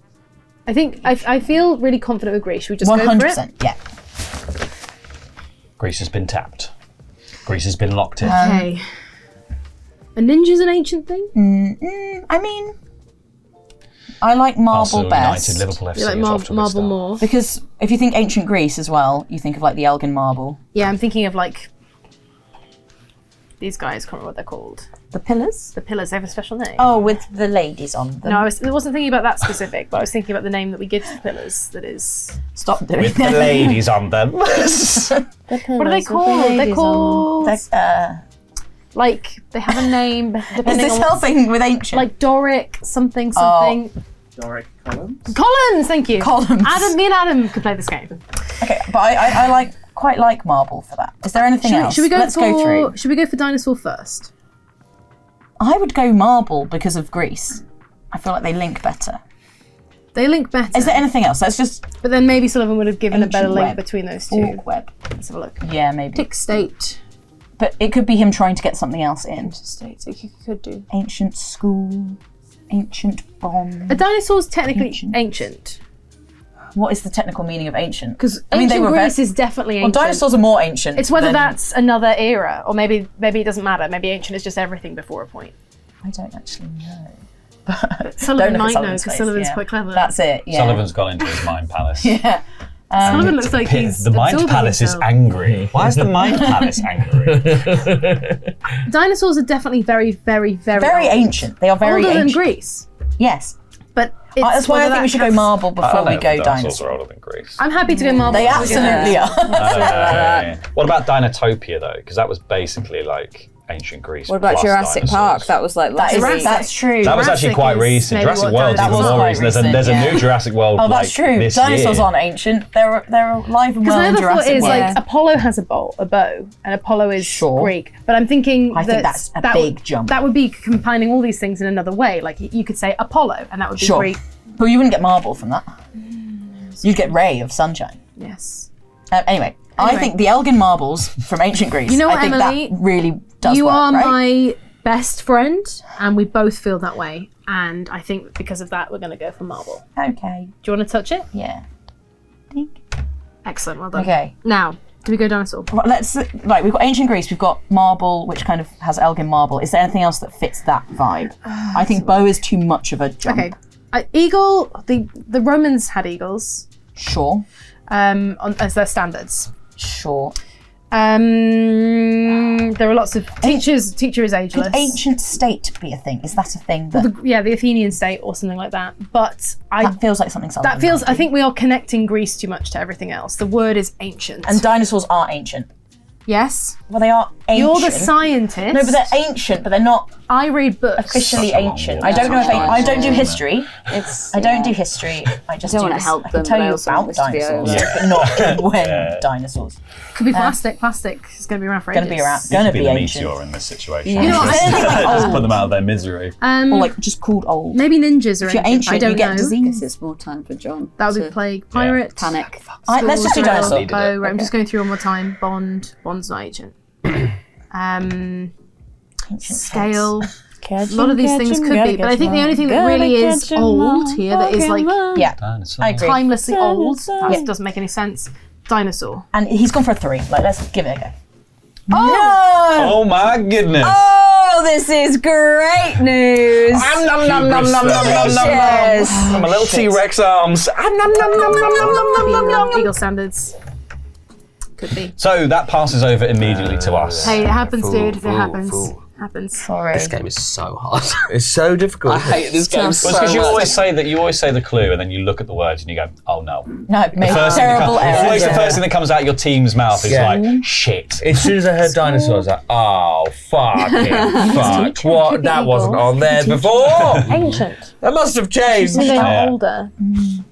I think I feel really confident with Greece. Should we just go for it? 100%. Yeah. Greece has been tapped. Greece has been locked in. Okay. A ninja's an ancient thing? I mean, I like marble Arsenal best. United, Liverpool FC You like is off to a good marble start. more? Because if you think ancient Greece as well, you think of like the Elgin marble. Yeah, I'm thinking of like these guys. Can't remember what they're called. The pillars? The pillars. They have a special name. Oh, with the ladies on them. No, I wasn't thinking about that specific, but I was thinking about the name that we give to the pillars. That is. Stop doing With the that. ladies on them. What are they called? They're called like they have a name Is depending this on helping with ancient? like Doric something. Doric Collins. Collins, thank you. Columns. Me and Adam could play this game. Okay, but I quite like marble for that. Is there anything else? Should we go Let's for? go through. Should we go for dinosaur first? I would go marble because of Greece. I feel like they link better. They link better. Is there anything else? Let's just But then maybe Sullivan would have given a better Ancient link web. between those two. orc web. Let's have a look. Yeah, maybe. Tick state. But it could be him trying to get something else in. State. You could do. Ancient school, ancient bomb. A dinosaur's technically Ancient. ancient. What is the technical meaning of ancient? Because I mean, they ancient were Greece is definitely well, ancient. dinosaurs are more ancient. It's whether than- that's another era, or maybe it doesn't matter. Maybe ancient is just everything before a point. I don't actually know. Sullivan Don't look at might know Sullivan's because face, Sullivan's yeah. quite clever. That's it. Yeah. Sullivan's gone into his mind palace. Yeah. Sullivan looks like he's The mind absorbing palace is himself. angry. Why is the mind palace angry? Dinosaurs are definitely very, very, very, Very old. ancient. They are very older ancient. than Greece. Yes. But it's That's why I whether think we that should go counts. marble I before don't we know if go the dinosaurs dinosaur. are older than Greece. I'm happy to go marble. They absolutely are. What about Dinotopia though? Because that was basically like ancient Greece. What about plus Jurassic dinosaurs. Park? That was like last week. That's true. That was actually Jurassic quite is recent. maybe Jurassic what World's That even was more quite recent. recent, There's a yeah. new Jurassic World. Oh, that's like, true. This Dinosaurs year. aren't ancient. They're alive and Because well my in other thought Jurassic is World. like Apollo has a bow, and Apollo is Sure. Greek. But I'm thinking I think that's a big jump. That would be combining all these things in another way. Like you could say Apollo, and that would be Sure. Greek. But you wouldn't get marble from that. You'd get ray of sunshine. Yes. Anyway, I think the Elgin marbles from ancient Greece. You know what, I think Emily? that really does You work, are right? my best friend, and we both feel that way. And I think because of that, we're going to go for marble. Okay. Do you want to touch it? Yeah. Excellent, well done. Okay. Now, do we go dinosaur? Right, we've got ancient Greece, we've got marble, which kind of has Elgin marble. Is there anything else that fits that vibe? I think bow is too much of a jump. Okay. Eagle, the Romans had eagles Sure. as their standards. Sure. There are lots of teachers. Teacher is ageless. Could ancient state be a thing? Is that a thing? That, the Athenian state or something like that. But that feels like something. That feels. I think we are connecting Greece too much to everything else. The word is ancient. And dinosaurs are ancient. Yes. Well, they are ancient. You're the scientist. No, but they're ancient, but they're not I read books. officially Such a long ancient. walk. I don't know if I don't do history. It's I don't do history. I just don't do wanna this. help I can them, tell but I you also about want this to be dinosaurs, over. but not when dinosaurs. Could be plastic. Plastic is going to be around for Going to be ages. around. You Going to could be the ancient. meteor in this situation. You know what, I don't think like Just old. put them out of their misery. Or like just called old. Maybe ninjas are If you're ancient. ancient, I don't you get know. disease. Guess it's more time for John. That would to be plague. Pirate. panic. Let's just do Drill, dinosaur. bow, right, I'm Okay. just going through one more time. Bond. Bond's not ancient. Scale. A lot of these things could be, but I think the only thing that really is old here, that is like Yeah, Dinosaur. I agree. timelessly old, that doesn't make any sense. Dinosaur. And he's gone for a 3. Like, let's give it a go. Oh my goodness. Oh, this is great news. Delicious. My little T-Rex arms. Eagle standards. Could be. So that passes over immediately to us. Hey, it happens, Fool, dude. It fool, happens. fool. Happens. Sorry. This game is so hard. It's so difficult. I hate this game Well, so Well, it's because much. you always say the clue, and then you look at the words and you go, "Oh no!" No, made First thing that terrible comes- error. Always the first thing that comes out of your team's mouth is Yeah. like, "Shit." As soon as I heard dinosaurs, I was like, oh, fuck. What? That wasn't on there before. Ancient. That must have changed. They are Yeah. older. And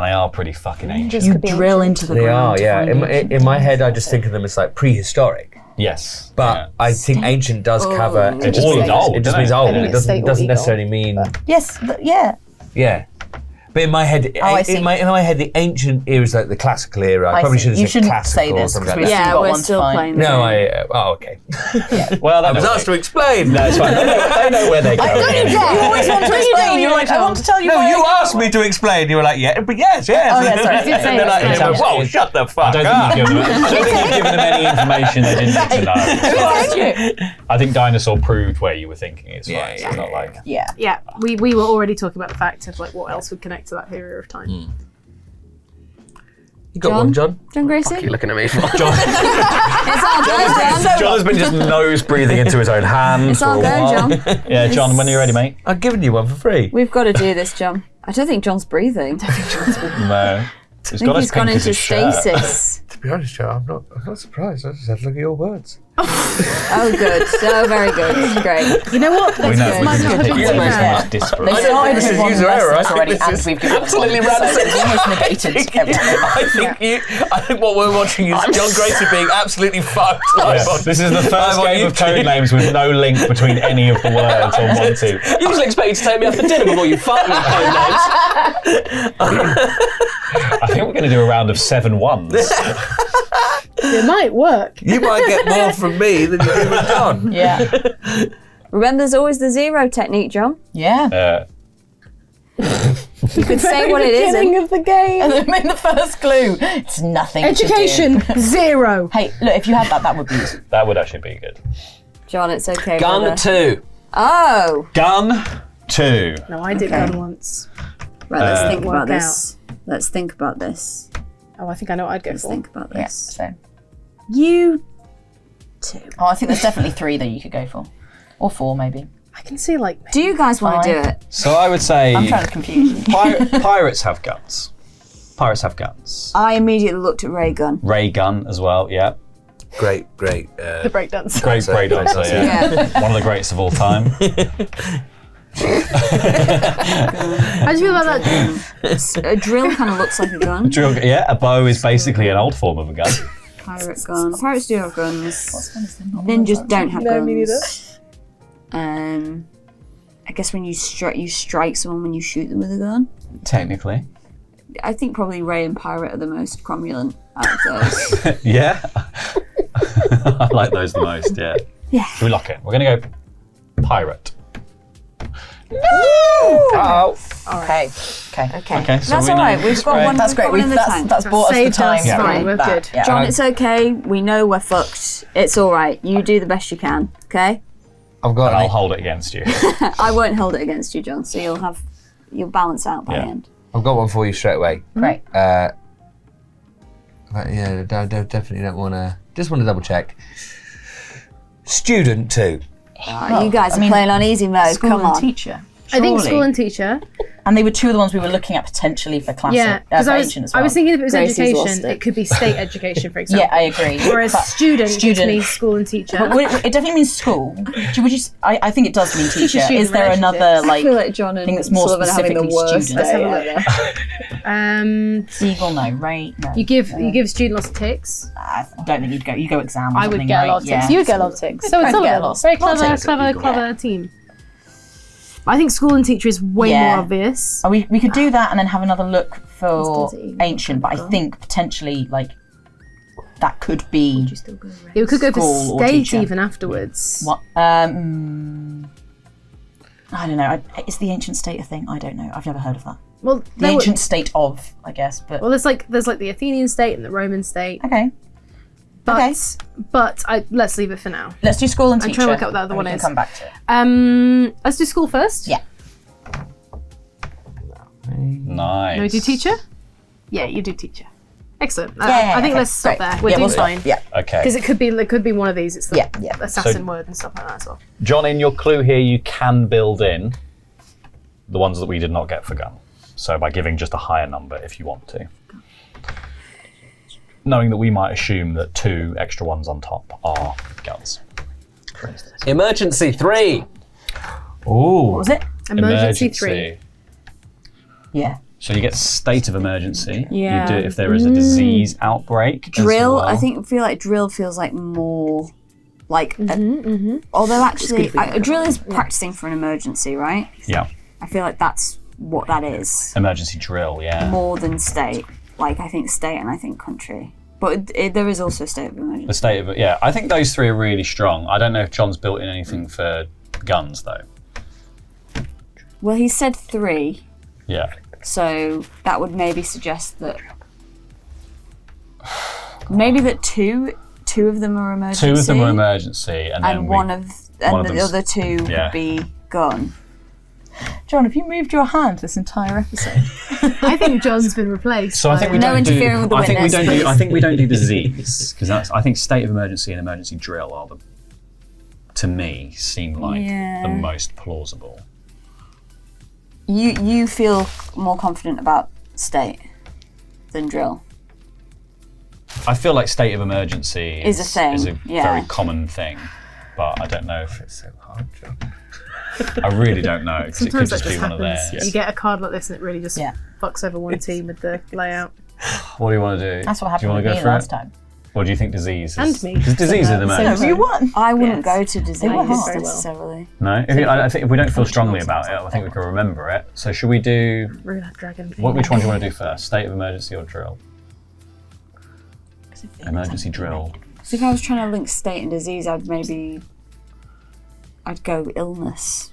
they are pretty fucking ancient. You drill into the They ground. are, yeah. In my head, I just think of them as like prehistoric. Yes. But I think ancient does cover It just means old. It just doesn't means it? old. I think It it's state doesn't or necessarily mean Yes, yeah. yeah. But in my head, I see. in my head, the ancient era is like the classical era. I probably see. should have You said shouldn't classical say or this, something 'cause like we that. Yeah, got we're one to still find. playing. No, okay. Well, I was asked to explain. No, it's fine. They know where they're going. You always want to explain. You're like, I want to tell you. No, why. you asked me to explain. You were like, yeah, but yes. Oh, yeah, sorry. did say And then it. I went, whoa, shut the I fuck don't up. think you've given them any information they didn't need to know. Who asked you? I think dinosaur proved where you were thinking. It's Yeah, fine. yeah, It's not like. Yeah. Yeah, we were already talking about the fact of like what else would connect to that period of time. You got one, John? John Gracie? You're looking at me for It's all go, John. John has been just nose breathing into his own hand It's for all a go, while. John. Yeah, John, when you're ready, mate. I've given you one for free. We've got to do this, John. I don't think John's breathing. No. He's I think he's gone into stasis. To be honest, Joe, I'm not surprised. I just had to look at your words. Oh, good. So very good. Great. You know what? We know. Might not have You been know fair. it's disparate. They started this with is one user error. I lesson think already, this and is we've given absolutely one, so random. it's almost negated everything. I think what we're watching is John Gracie being absolutely fucked. Yeah, this is the first game of Codenames with no link between any of the words or one, two. You usually expect you to take me out for dinner before you fuck me, Codenames. I think we're going to do a round of 7 ones. It might work. You might get more from me than you do from John. Yeah. Remember, there's always the zero technique, John. Yeah. You could say what it isn't. of the game. And then in the first clue, it's nothing. to do. Education, 0. Hey, look, if you had that, that would be useful. That would actually be good. John, it's okay. Gun brother. 2. Oh. Gun 2. No, I did Okay. gun once. Right, let's think Work about this. Let's think about this. Oh, I think I know what I'd go Let's for. think about Yeah. this. So. You two. Oh, I think there's definitely 3 that you could go for, or 4 maybe. I can see like. Do you guys want to do 5. it? So I would say I'm trying to confuse you. pirates have guns. Pirates have guns. I immediately looked at ray gun. Ray gun as well, yeah. Great. The breakdance. Great dancer, yeah. Yeah. One of the greatest of all time. How do you feel about that? A drill kind of looks like a gun. Yeah, a bow is basically an old form of a gun. Pirate gun. Pirates do have guns. Ninjas don't have guns. I guess when you strike someone when you shoot them with a gun. Technically. I think probably Ray and Pirate are the most cromulent out of those. Yeah. I like those the most, yeah. Yeah. Should we lock it? We're going to go pirate. Oh. Okay. Okay, so That's we all right. know. We've got one. That's great. We've got one in the tank. That's bought us the Saved time. us, fine, we're that, good. yeah. John, it's okay. We know we're fucked. It's all right. You do the best you can. Okay. I've got And I'll hold it against you. I won't hold it against you, John. So you'll balance out by the end. I've got one for you straight away. Great. But yeah, definitely don't want to. Just want to double check. Student 2. You guys are playing on easy mode. School Come and on. teacher. I think Surely. school and teacher. And they were two of the ones we were looking at potentially for classic. Yeah, because I ancient as well. was thinking if it was Gracie's lost education, it. it could be state education, for example. Yeah, I agree. Whereas But student means school and teacher. But it definitely means school. I think it does mean teacher. Teacher-student Is there another I feel like John and thing that's more Sullivan having the specifically worst student? day ever. Seagull? No, Ray. No. You give student lots of ticks. I don't think you'd go. You go exam. Or I would something, get a right? lot of ticks. Yeah. You would get a lot of ticks. So I'd it's get Sullivan. a lot. Very Lot of clever, ticks. clever team. I think school and teacher is way Yeah. more obvious. We could do that and then have another look for Does it even ancient, but I think potentially like that could be Yeah, we could go School for or state teacher. even afterwards. what. I don't know. Is the ancient state a thing? I don't know. I've never heard of that. Well, The there were- ancient state of, I guess, but Well, there's like the Athenian state and the Roman state. okay. But Okay. let's leave it for now. Let's do school and I'm teacher. trying to work out what the other and one we can is. come back to it. Let's do school first. Yeah. Nice. No, we do teacher. Yeah, you do teacher. Excellent. Yeah, I think okay, let's stop great. there. We're Yeah, doing we'll stop. fine. Yeah. Okay. Because it could be one of these. It's the Yeah. assassin So- word and stuff like that as well. John, in your clue here, you can build in the ones that we did not get for gun. So by giving just a higher number if you want to. Knowing that we might assume that 2 extra ones on top are guns. Emergency 3. Ooh. What was it? Emergency 3. Yeah. So you get state of emergency. Yeah. You do it if there is a disease outbreak. as Drill. well. I feel like drill feels like more like. Although actually, drill is practicing for an emergency, right? Yeah. I feel like that's what that is. Emergency drill, yeah. More than state. Like I think state and I think country. But there is also state of emergency. The state of it, yeah. I think those 3 are really strong. I don't know if John's built in anything for guns though. Well, he said 3, Yeah. so that would maybe suggest that maybe that two of them are emergency. 2 of them are emergency, and then and we, one of of the them's- other 2 yeah. would be gun. John, have you moved your hand this entire episode? I think John's been replaced. So I think we No don't do. interfering with the I think we witness, don't do. please. I think we don't do disease because that's. I think state of emergency and emergency drill are the, to me, seem like Yeah. the most plausible. You feel more confident about state than drill. I feel like state of emergency Is a thing, Is a yeah. very common thing, but I don't know if it's so hard. I really don't know because it could Sometimes that just be just one of happens. theirs. You get a card like this and it really just Yeah. fucks over one team with the layout. What do you want to do? That's what Do happened you want with to go me for last it? time. Or do you think disease? And me. Because disease is an No, emergency. you won. I wouldn't Yes. go to disease were hard. Very well. necessarily. No, I think if we don't feel strongly about it, I think we can remember it. So should we do? Roulette dragon. Which one do you want to do first? State of emergency or drill? Emergency drill. So if I was trying to link state and disease, I'd go illness.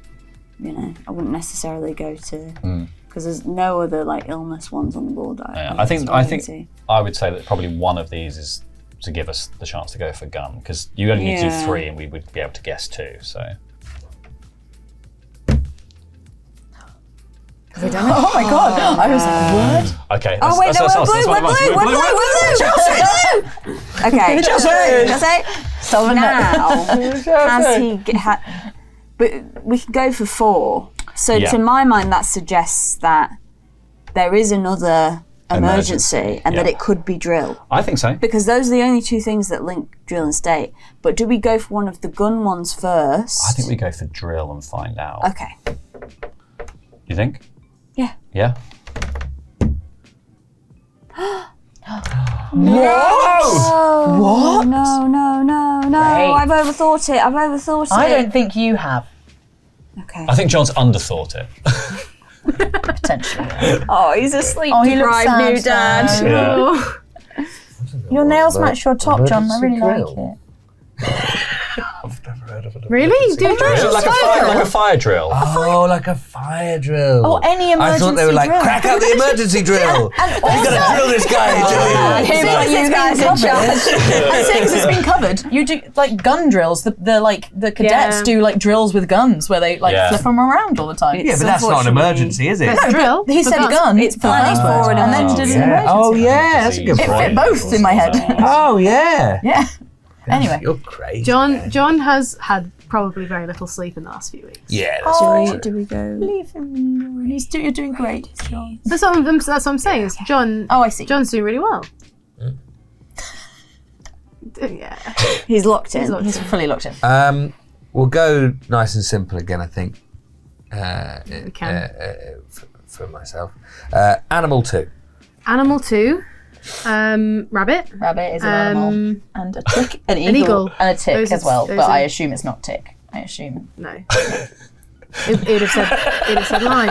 You know, I wouldn't necessarily go to because there's no other like illness ones on the board. Yeah, I think I would say that probably one of these is to give us the chance to go for gun because you only need to do Yeah. 3 and we would be able to guess 2. So Have we done it? Oh my god! I was like, what? okay. Oh wait, no, we're blue. Okay, Chelsea. So now has he? But we can go for 4. So Yeah. to my mind, that suggests that there is another emergency and that yeah. it could be drill. I think so. Because those are the only 2 things that link drill and state. But do we go for one of the gun ones first? I think we go for drill and find out. Okay. You think? Yeah. Yeah. Oh, what? No. Great. I've overthought it. I don't think you have. Okay. I think John's underthought it. Potentially. Oh, he's a sleep Oh, he looks deprived new sad, dad. Yeah. Your nails match your top, John. I really like Emergency it. I've never heard heard of it. Really? Do you Like a fire drill. Oh, like a fire drill. Oh, any emergency I thought they were like, drill. crack out the emergency drill. You gotta drill this guy. You guys in charge. Since it's been covered, you do like gun drills. The cadets do like drills with guns where they like flip them around all the time. Yeah, but that's not an emergency, is it? It's a drill. He said gun. It's planning for an and then did an emergency. Oh yeah, that's a good It point. fit both in my head. Oh yeah. Yeah. Anyway, You're crazy. John has had probably very little sleep in the last few weeks. Yeah, that's very true. Do we go? leave him. You're doing great, John. That's what I'm saying. Is John? Oh, I see. John's doing really well. Yeah. He's locked in. He's fully locked in. We'll go nice and simple again, I think. We can. For myself. Animal 2. Animal 2. Rabbit. Rabbit is an animal. And a tick. An An eagle. And a tick Those as are- well. those But are- I assume it's not tick. I assume. No. It'd have said lime.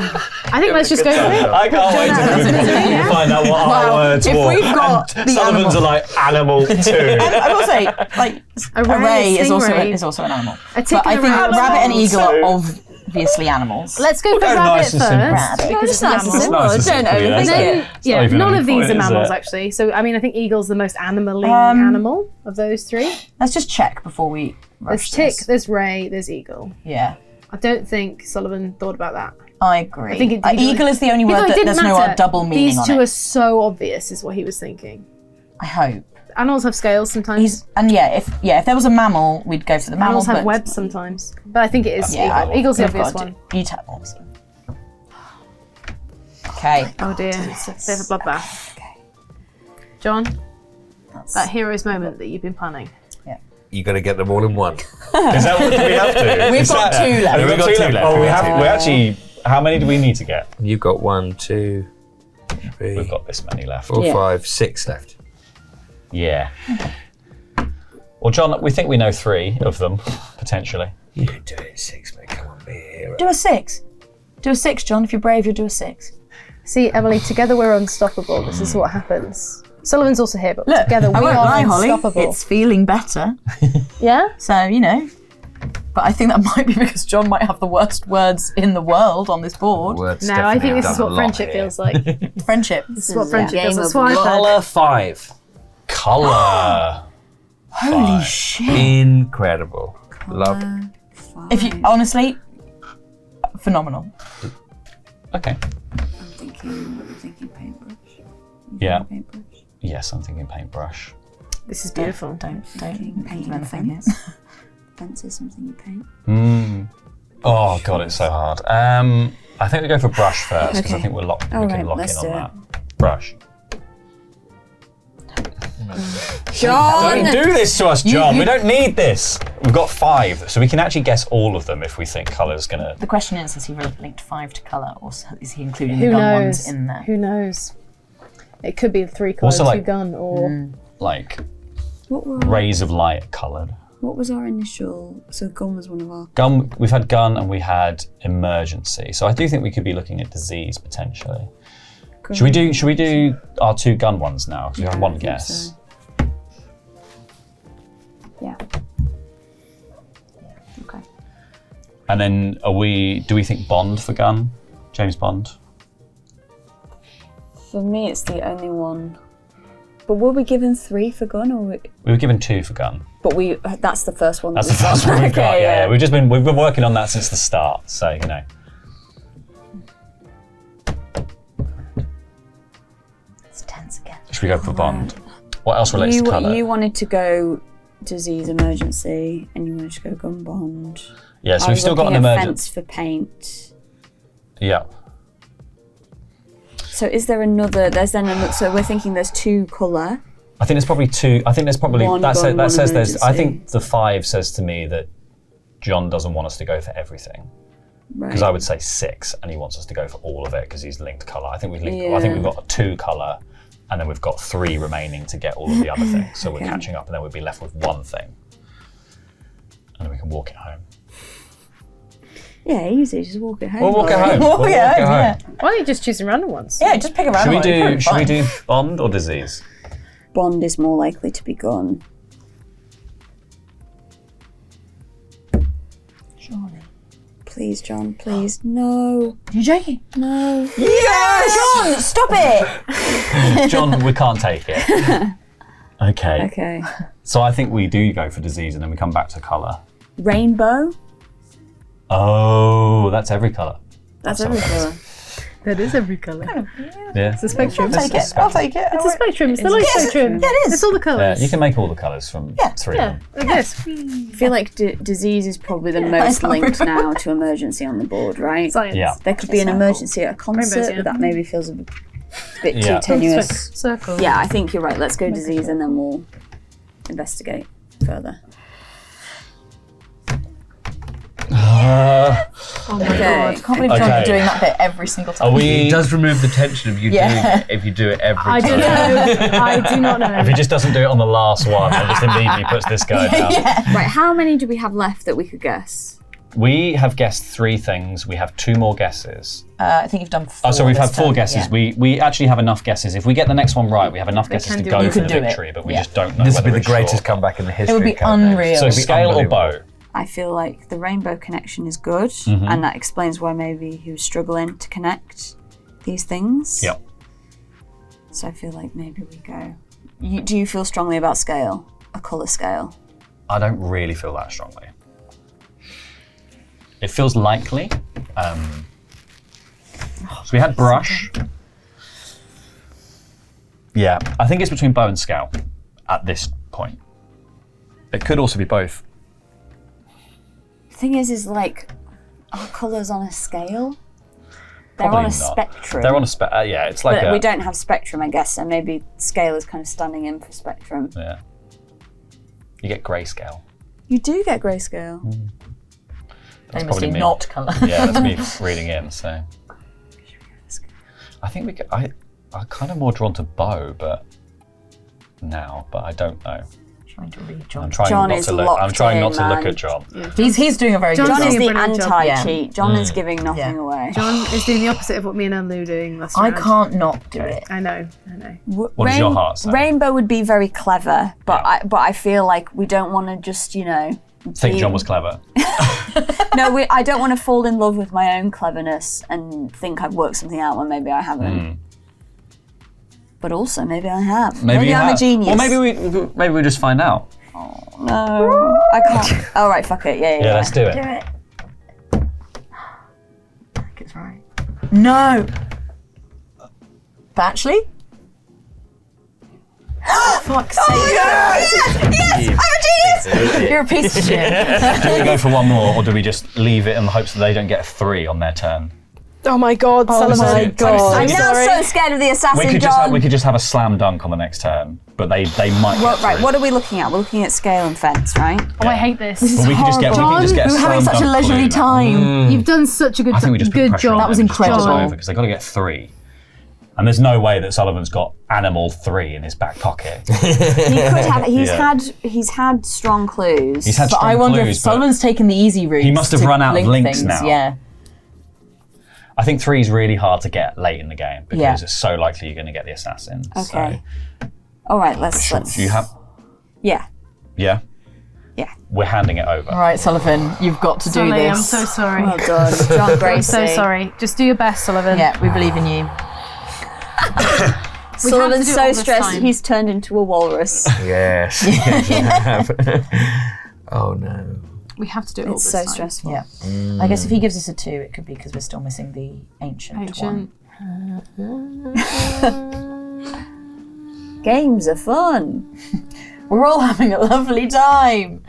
I think let's just go for it. I can't wait to find out what our words if were. we've got And the Sullivan's animal- are like animal 2. I will say, like, a ray is stingray. also an animal. A tick But I and a think rabbit. rabbit and eagle Animal are obviously animals. Let's go for go rabbit nice and simple. first. Because It's nice and animal. simple. nice and Don't simple, yeah. overthink Then, it. yeah, not even none any of these point, are is mammals it? actually. So I mean, I think eagle's the most animal-y animal of those three. Let's just check before we There's rush tick, this. there's ray, there's eagle. Yeah, I don't think Sullivan thought about that. I agree. I think it- eagle is the only He word thought it that didn't there's no matter. double meaning These on two it. are so obvious, is what he was thinking. I hope. Animals have scales sometimes. If there was a mammal, we'd go for the mammal. Animals have but webs sometimes. But I think it is Yeah, eagle. Eagle's the we've obvious got one. to- You tell obviously. Okay. Oh dear, it's a bit of a bloodbath. John, that hero's moment that you've been planning. You got to get them all in one. Is that what we have to? We've got two left. We've got two left. Oh, We've we got have. two We actually. How many do we need to get? You've got 1, 2, 3, We've got this many left. 4, Yeah. 5, 6 left. Yeah. Well, John, we think we know 3 of them potentially. You can do it in 6, mate. Come on, be a hero. Do a 6. Do a 6, John. If you're brave, you'll do a 6. See, Emily, together we're unstoppable. This is what happens. Sullivan's also here, but together we I won't are lie, Holly. unstoppable. It's feeling better. Yeah? So, But I think that might be because John might have the worst words in the world on this board. Words No, I think definitely this is done a what lot friendship here. feels like. Friendship. This is what friendship game feels like. of That's why I've had. Colour 5. Colour. Holy shit. Incredible. Love. If you honestly, phenomenal. Okay. I'm thinking paintbrush. Yeah. Paintbrush. Yes, I'm thinking paintbrush. This is beautiful. Don't Painting think of a anything fence. yet. Fence is something you paint. Oh god, it's so hard. I think we go for brush first because I Okay. think we All can right, lock let's in do on that. Brush. John! Don't do this to us, John. We don't need this. We've got 5, so we can actually guess all of them if we think colour's gonna. The question is, has he linked 5 to colour, or is he including Who the gun knows? ones in there? Who knows? It could be 3 colour, Also, 2 like- gun, or Like What were rays of light coloured. What was our initial? So gun was one of our. Gun. We've had gun and we had emergency. So I do think we could be looking at disease potentially. Should we do our 2 gun ones now? Because we have one guess. So. Yeah. Okay. And then do we think Bond for gun? James Bond? For me, it's the only one. But were we given 3 for gun, or? We were given 2 for gun. But that's the first one. That's the first one we've got. Okay, Yeah. We've been working on that since the start. So It's tense again. should we go for Bond? What else relates to colour? You wanted to go disease emergency, and you wanted to go gun bond. Yeah. So I we've was still got an looking at emergency. fence for paint. Yeah. So is there another? There's then another. So we're thinking there's 2 colour. I think there's probably 2. I think there's probably One that gun, one says there's. I emergency. think the 5 says to me that John doesn't want us to go for everything. Right. Because I would say 6, and he wants us to go for all of it because he's linked colour. I think Yeah. I think we've got 2 colour, and then we've got 3 remaining to get all of the other things. So we're Okay. catching up, and then we'd be left with 1 thing, and then we can walk it home. Yeah, easy. Just walk it home. We'll walk it Lauren. home. We'll walk it home. why don't you just choose some random ones? Yeah, just pick a random one. Should we do Bond or disease? Bond is more likely to be gun. Please, John, please. No. You're joking? No. Yes! John, stop it! John, we can't take it. Okay. Okay. So I think we do go for disease and then we come back to colour. Rainbow. Oh, that's every colour. That's every colour. That is every colour. Yeah. It's a spectrum. I'll take it. I'll take it. It's a spectrum. It's the light spectrum. Yeah, it is. It's all the Yeah, colours. you can make all the colours from three Yeah, of them. like this. I feel like disease is probably the most linked now to emergency on the board, right? Science. Yeah. There could be an emergency at a concert, Rainbows, yeah. but that maybe feels a bit Yeah. too tenuous. Circle. Yeah, I think you're right. Let's go disease and then we'll investigate further. Oh my Okay. I can't believe John, Okay. you're doing that bit every single time. Are we? It does remove the tension of you doing it if you do it every I time. don't know. I do not know. If he just doesn't do it on the last one and just immediately puts this guy down. Right, how many do we have left that we could guess? We have guessed 3 things. We have 2 more guesses. I think you've done 4. Oh, so we've this had 4 turn, guesses. yeah. We actually have enough guesses. If we get the next one right, we have enough guesses can to do go it. You for can the do it. victory, but we Yeah. just don't know This would whether be the it's greatest sure. comeback in the history. It would be of Codenames. unreal. So It'd be scale or unbelievable. bow? I feel like the rainbow connection is good, Mm-hmm. and that explains why maybe he was struggling to connect these things. Yep. So I feel like maybe we go. Do you feel strongly about scale? A colour scale? I don't really feel that strongly. It feels likely. So we had brush. Yeah, I think it's between bow and scale at this point. It could also be both. The thing is like, are colours on a scale? They're Probably on a not. spectrum. They're on a yeah, it's like But we don't have spectrum, I guess, so maybe scale is kind of standing in for spectrum. Yeah. You get grayscale. You do get grayscale. That's Famously probably me. not colour. Yeah, that's me reading in, so. I think we could, I'm kind of more drawn to bow, but I don't know. Trying to read John. I'm trying John not is to look. locked I'm trying not in, to look man. at John. He's doing a very good John's job. John is doing the a brilliant job. anti-cheat. John is giving nothing Yeah. away. John is doing the opposite of what me and Anne-Lou are doing last I round. can't not do it. I know. What does your heart say? Rainbow would be very clever, but Yeah. I feel like we don't want to just, Think John was clever. No, I don't want to fall in love with my own cleverness and think I've worked something out when maybe I haven't. But also, maybe I have. Maybe you I'm have. a genius. Or maybe we just find out. No, I can't. Oh, right, fuck it. Yeah, Yeah, let's do it. Do it. I think it's right. No. But actually. Fuck's sake. You're a piece of shit. Do we go for one more, or do we just leave it in the hopes that they don't get a 3 on their turn? Oh my God, Sullivan. my God. I'm now Sorry. so scared of the assassin, We could John. just have a slam dunk on the next turn, but they might. Well, get right, 3. what are we looking at? We're looking at scale and fence, right? Oh, I hate this. But we could just get. We could just get a We were having slam such a dunk leisurely clue. time. You've done such a good, I think we just put good pressure on job. them That was and just toss it incredible. over, because they've got to get 3. And there's no way that Sullivan's got animal 3 in his back pocket. He could have. Yeah. He's had strong clues. He's had But strong I wonder clues, if but Sullivan's taken the easy route. He must have to run out of link links things. now. Yeah. I think 3 is really hard to get late in the game because Yeah. it's so likely you're going to get the assassin. Okay. All right, let's. Do you have? Yeah. Yeah. Yeah. We're handing it over. All right, Sullivan, you've got to do Sully, this. I'm so sorry. Well done, John Gracie. I'm so sorry. Just do your best, Sullivan. Yeah, we believe in you. Sullivan's do it so all this stressed time. he's turned into a walrus. Yes. Yes, I have. Oh no. We have to do it all It's this so time. stressful. Yeah. I guess if he gives us a 2, it could be because we're still missing the ancient one. Games are fun. We're all having a lovely time.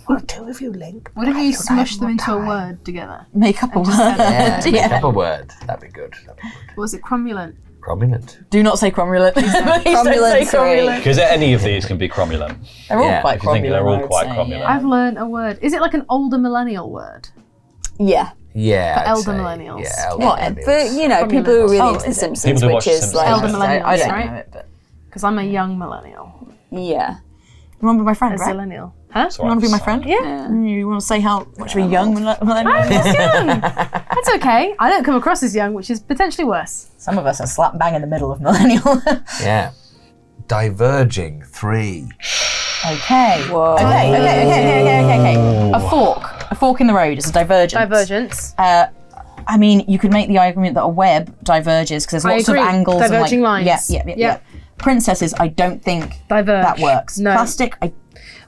What if you smush them into a word together? Make up a word. Yeah, Yeah. make up a word. That'd be good. What was it? Cromulent. Cromulent. Do not say cromulent. Please don't say Cromulent, cromulent. Because any of these can be cromulent. They're all Yeah, quite if you think cromulent. they're all I would quite say, cromulent. yeah. I've learned a word. Is it like an older millennial word? Yeah. Yeah. I'd elder say. millennials. Yeah, elder What? millennials. For people who are really Oh, into The is it? Simpsons, People who which watch The is Simpsons. like Elder I millennials, don't right? know it, but Because I'm a young millennial. yeah. you want to be my friend, A right? zillennial. Huh? So You want to be my I'm friend? Yeah. You want to say how much of a young millennial? I That's okay. I don't come across as young, which is potentially worse. Some of us are slap bang in the middle of millennial. Yeah. Diverging 3. Okay. Whoa. Okay. A fork in the road is a divergence. Divergence. I mean, you could make the argument that a web diverges because there's lots of angles Diverging and lines. Yeah. Princesses, I don't think Diverge. that works. No. Plastic,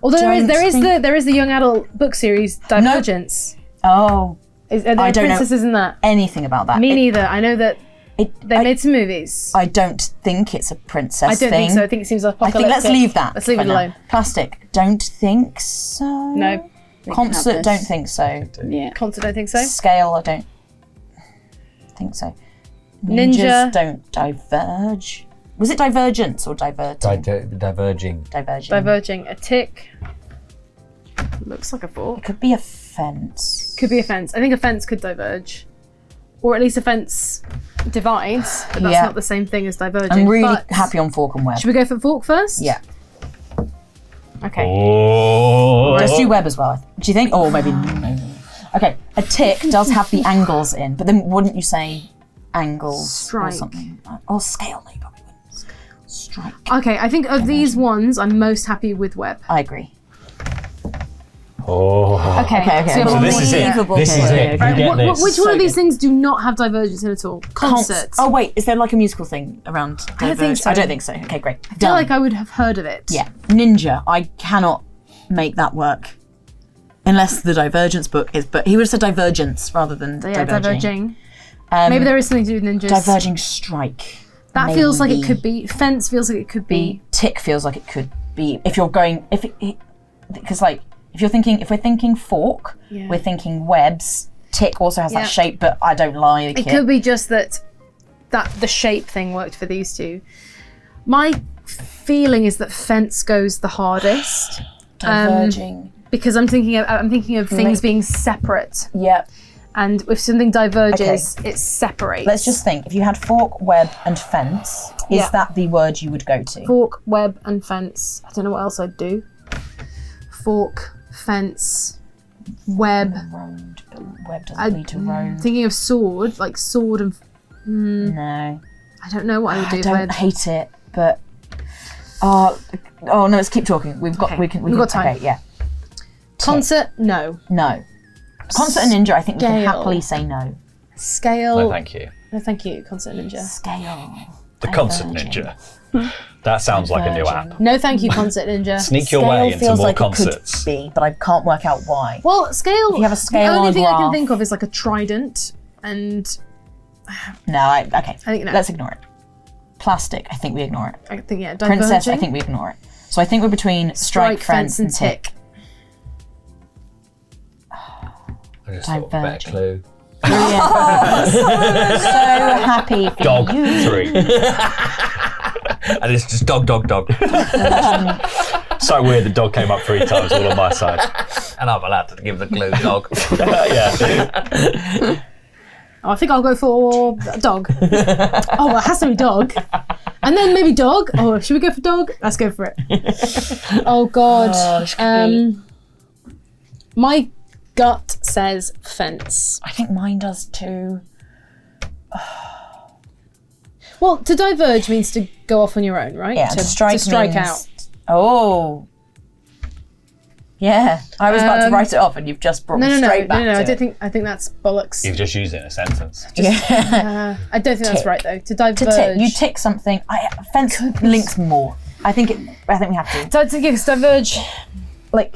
Although there is think- the young adult book series Divergence. oh, Are there I don't know princesses in that? anything about that. Me neither. I know that they I- made some movies. I don't think it's a princess I don't thing. think so. I think it seems I apocalyptic. think let's leave that. Let's leave for it now. alone. Plastic, don't think so. No. Concert, this. don't think so. Yeah. Concert, I don't think so. Scale, I don't think so. Ninja. Ninjas don't diverge. Was it divergence or diverting? Diverging. Diverging. Diverging. A tick. Looks like a fork. It could be a fence. Could be a fence. I think a fence could diverge. Or at least a fence divides, but that's Yeah. not the same thing as diverging. I'm really But happy on fork and web. should we go for fork first? Yeah. Okay. Oh. Let's do web as well. Do you think? Oh, maybe. No. Okay, a tick does have the angles in, but then wouldn't you say angles Strike. or something? Or scale, maybe. Probably wouldn't. Strike. Okay, I think of these ones, I'm most happy with web. I agree. Oh. Okay. So So this is it. Unbelievable This is it. clue. You get this. Which one of these things do not have divergence in at all? Concerts. Oh wait, is there like a musical thing around? I don't think so. I don't think so. Okay, great. I feel like I would have heard of it. Yeah, Ninja. I cannot make that work unless the Divergence book is. But he would have said Divergence rather than Yeah, diverging. Maybe there is something to do with ninjas. Diverging strike. That feels like it maybe. could be. Fence feels like it could be. Tick feels like it could be. If you're going, because like if we're thinking fork, Yeah. we're thinking webs. Tick also has Yeah. that shape, but I don't like it. It could be just that the shape thing worked for these two. My feeling is that fence goes the hardest. Diverging. Because I'm thinking of things being separate, Yep. and if something diverges, it separates. Let's just think. If you had fork, web, and fence, is Yeah. that the word you would go to? fork, web, and fence. I don't know what else I'd do. Fork, fence, web. Road, but web doesn't I'd- lead to road. Thinking of sword, like sword and. No, I don't know what I would do. I if I don't had- hate it, but oh no, let's keep talking. We've got Okay, we can we've got time. Okay, yeah, Concert, no. no. Concert and ninja, I think we can Scale. happily say no. Scale. No, thank you. No, thank you. Concert ninja. Scale. The Concert Diverging. Ninja. That sounds like a new app. No, thank you. Concert ninja. Sneak your Scale way into feels more like concerts. it could be, but I can't work out why. Well, scale. If you have a scale the only on a thing I can graph- think of is like a trident, and No, okay. I think no. Let's ignore it. Plastic, I think we ignore it. I think diverging. Princess, I think we ignore it. So I think we're between strike, fence, and tick. I just thought of a better Diverging. clue. Brilliant. So happy for Dog you. 3. And it's just dog. So weird the dog came up 3 times all on my side. And I'm allowed to give the clue dog. Yeah. Oh, I think I'll go for dog. Oh, well, it has to be dog. And then maybe dog. Oh, should we go for dog? Let's go for it. Oh, God. My gut says fence. I think mine does too. Well, to diverge means to go off on your own, right? Yeah, to strike strike means- out. Oh. Yeah, I was about to write it off, and you've just brought No, me no, no, straight back no, no. to I think that's bollocks. You've just used it in a sentence. Yeah. I don't think that's Tick. right though. To diverge. To tick, you tick something. Fence links more. I think we have to. Diverge. Like,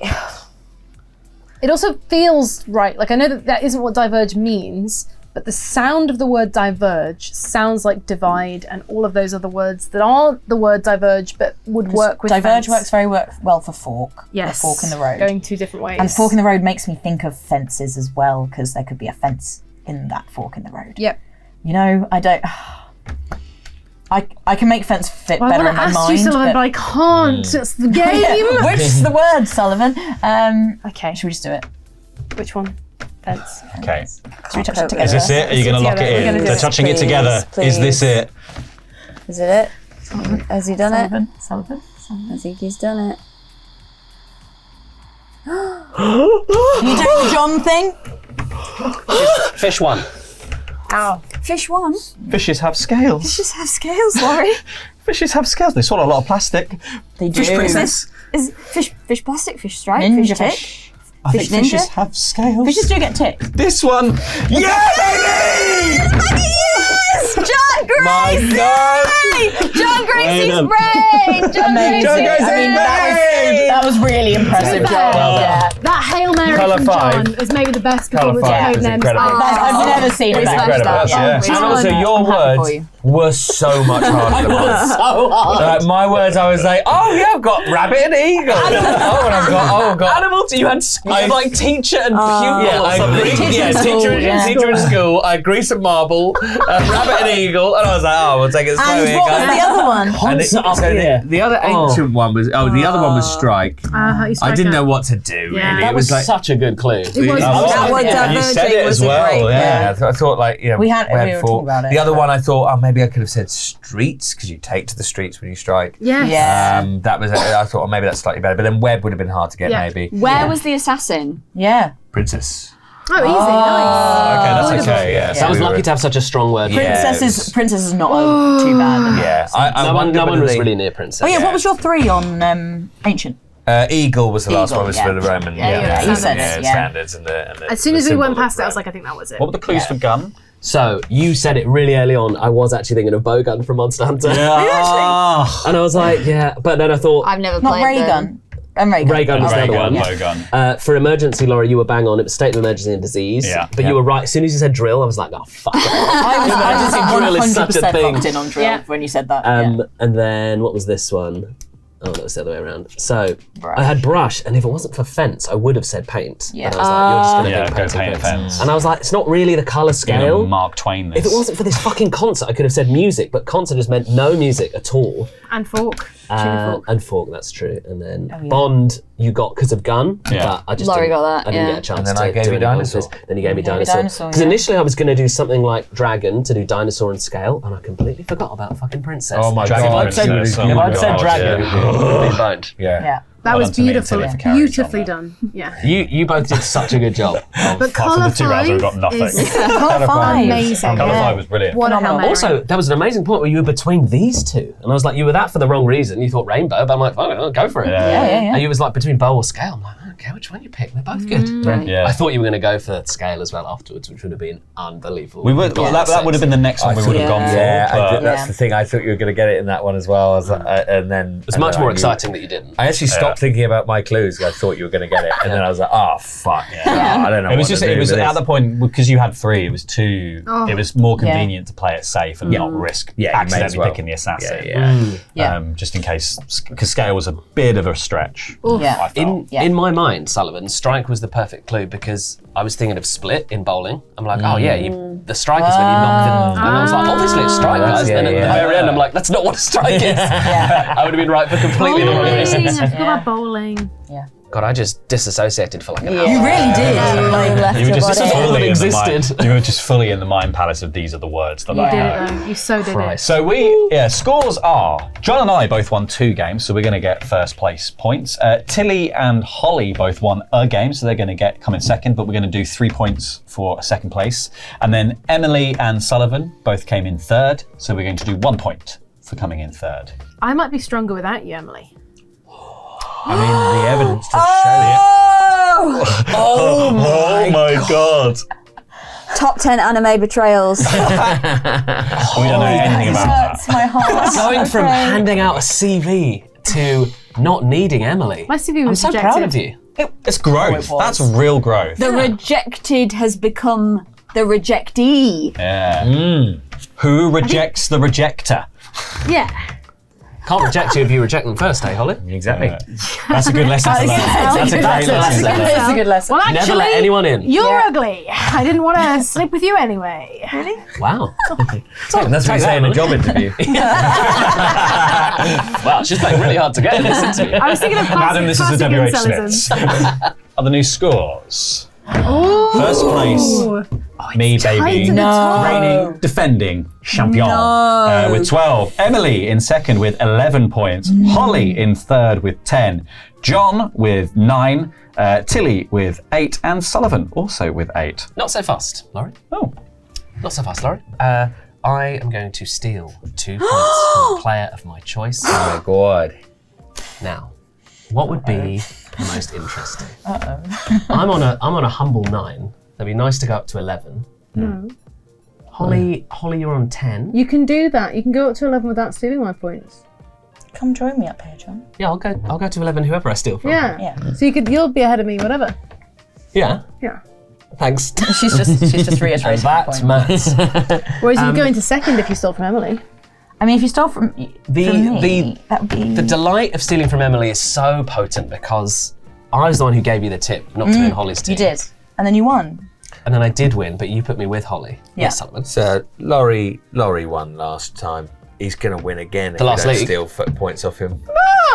It also feels right. Like I know that isn't what diverge means, but the sound of the word diverge sounds like divide and all of those other words that aren't the word diverge but would work with diverge fence. works very well for fork. Yes. For fork in the road. Going 2 different ways. And fork in the road makes me think of fences as well, because there could be a fence in that fork in the road. Yep. You know, I don't. I can make fence fit Well, I better want in to my ask mind. you, Sullivan, but I can't. It's the game. Which is the word, Sullivan? Okay. Should we just do it? Which one? Fence. Okay. Should we touch it together? Is this it? Are you going to lock together. We're it gonna in? do They're it. touching it Please, together. Is this please. it? Is it it? Has he done it? Sullivan? I think he's done it. You doing the John thing? Fish one. Ow. Fish won. Fishes have scales. Fishes have scales, Laurie. Fishes have scales. They swallow a lot of plastic. They do. Fish princess. Is fish plastic, fish stripe, Ninja fish tick? fish. I think Fish ninja? fishes have scales. Fishes do get ticks. This one. Yeah, baby! Yes! John Gracie! My God! John Gracie's done. brain! John Amazing. Gracie! I mean, that was really impressive, John. Yeah. That Hail Mary Colour from 5. John is maybe the best Colour performance of 5 is Codenames. incredible. I've never seen it. It's like incredible. that. Yeah. And also, your I'm happy for words you. were so much harder than mine. So hard. My words, I was like, oh yeah, I've got rabbit and eagle. And I've got Animals. You had like teacher and pupil yeah, or something. teacher in school. I grease a marble, rabbit and eagle, and I was like, oh, we'll take it slow And here, what was guys. the other one? And Concert up so here. the other ancient one was the other one was strike. I didn't know what to do. Yeah. Really, That it was was like. such a good clue. It was That word Yeah. And you said diverging it was as a well, great. yeah. I thought like We were talking four. about it. The other one I thought, oh, maybe I could have said streets because you take to the streets when you strike. Yes. Yeah. That was I thought, oh, maybe that's slightly better. But then web would have been hard to get, Yeah. maybe. Where was the assassin? Yeah. Princess. Oh, easy. Nice. Okay, that's okay. Yeah. So I was lucky to have such a strong word. Princess is not too bad. Yeah, I No one wonder whether was they- really near Princess. Oh yeah, what was your 3 on Ancient? Eagle was the last Eagle, one, was yeah. for the Roman. Yeah, you said it, yeah. Standards and the. As soon the as we symbol went of past it, I Rome. was like, I think that was it. What were the clues for gun? So you said it really early on. I was actually thinking of Bowgun from Monster Hunter. And I was like, yeah. But then I thought I've never Not played Ray them. Gun. And Ray Gun. Ray Gun was the other one. Bowgun. For emergency, Laura, you were bang on. It was state of emergency and disease. Yeah. But you were right. As soon as you said drill, I was like, oh fuck. I drill is was such a 100% thing. locked in on drill Yeah. when you said that. And then what was this one? Oh, that was the other way around. So Brush. I had brush, and if it wasn't for fence, I would have said paint. Yeah. But I was like, you're just going to Yeah, think go paint paint and and fence. fence. And I was like, it's not really the colour scale. Mark Twain this. If it wasn't for this fucking concert, I could have said music, but concert just meant no music at all. And fork. Chicken fork. And fork, that's true. And then Bond, you got because of gun, Yeah. but I just Laurie didn't, got that, I didn't yeah. get a chance And then to I gave do you any dinosaur. bonuses. Then you gave me gave me dinosaur. dinosaur, Because yeah. initially I was going to do something like dragon to do dinosaur and scale, and I completely forgot about fucking princess. Oh my Dragon God! Princess. If Oh my I'd said God, dragon, yeah. Been boned. yeah. Yeah. That Well was done to me and beautiful. Tilly for carrying us on Beautifully that. done. Yeah. You both did such a good job. But Apart from colour the 2 rounds, we've got 5 nothing. is Colour 5. amazing. Colour Yeah. 5 was brilliant. What a Hail Phenomenal. Mary. Also, there was an amazing point where you were between these two, and I was like, you were that for the wrong reason. You thought rainbow, but I'm like, oh, go for it. Yeah. And you was like between bow or scale. I'm like, okay, which one you pick? They're both good. Yeah. I thought you were going to go for scale as well afterwards, which would have been unbelievable. We would. Well, that would have been the next one we would have gone for. Yeah, I but- did, that's the thing. I thought you were going to get it in that one as well. I was like, and then It's much more exciting that you didn't. I actually stopped thinking about my clues. I thought you were going to get it, and then I was like, oh fuck! Oh, I don't know. It was what just. to do It was with at this. the point because you had 3. It was too. Oh. It was more convenient to play it safe and not risk Yeah, you may as accidentally well. picking the assassin. Yeah. Just in case, because scale was a bit of a stretch. Yeah. I felt. In my mind, Sullivan, strike was the perfect clue because I was thinking of split in bowling. I'm like, oh yeah, the strike is when you knock it. And I was like, obviously it's strike, guys. Then at the very end, I'm like, that's not what a strike is. I would have been right for completely the wrong Bowling. reasons. I forgot about bowling. God, I just disassociated for like an hour. You really did. Left You were your just body. fully in the existed. mind. You were just fully in the mind palace of these are the words that You I did know. it though. You so did Christ. So scores are John and I both won 2 games, so we're going to get first place points. Tilly and Holly both won a game, so they're going to come in second, but we're going to do 3 points for a second place. And then Emily and Sullivan both came in third, so we're going to do 1 point for coming in third. it. I might be stronger without you, Emily. I mean, the evidence does show Oh my god! Top 10 anime betrayals. We don't know anything about that. Hurts my heart. Going from handing out a CV to not needing Emily. My CV I'm was so rejected. proud of you. It's growth. it was. That's real growth. The rejected has become the rejectee. Yeah. Who rejects the rejector? Yeah. Can't reject you if you reject them first, eh, Holly? it. Exactly. That's a good lesson to learn. That's a great lesson to learn. It's a good lesson. Well, actually, Never let anyone in. You're ugly. I didn't want to sleep with you anyway. Really? Wow. And that's what you say in a job interview. Wow, she's playing really hard to get in this interview. I was thinking of Madam, this is the classic WH intelligence. Smiths. Are the new scores? Ooh. First place, me, Tight baby. to the top. Reigning, defending champion with 12. Emily in second with 11 points. Holly in third with 10. John with 9. Tilly with 8. And Sullivan also with 8. Not so fast, Laurie. Oh. Not so fast, Laurie. I am going to steal 2 points from a player of my choice. Oh my god. Now, what would be the most interesting? I'm on a humble 9. That'd be nice to go up to 11. No. Holly, you're on 10. You can do that. You can go up to 11 without stealing my points. Come join me up here, John. Yeah, I'll go to 11. Whoever I steal from. Yeah. So you'll be ahead of me, whatever. Yeah. Yeah. Thanks. She's just reiterating the That's point. maths. Whereas you go into second if you stole from Emily. I mean, if you stole from me, that would be... The delight of stealing from Emily is so potent because I was the one who gave you the tip not to be in Holly's team. You did. And then you won. And then I did win, but you put me with Holly. Yeah. Yes, Sullivan. So Laurie won last time. He's going to win again if last you don't league. steal points off him.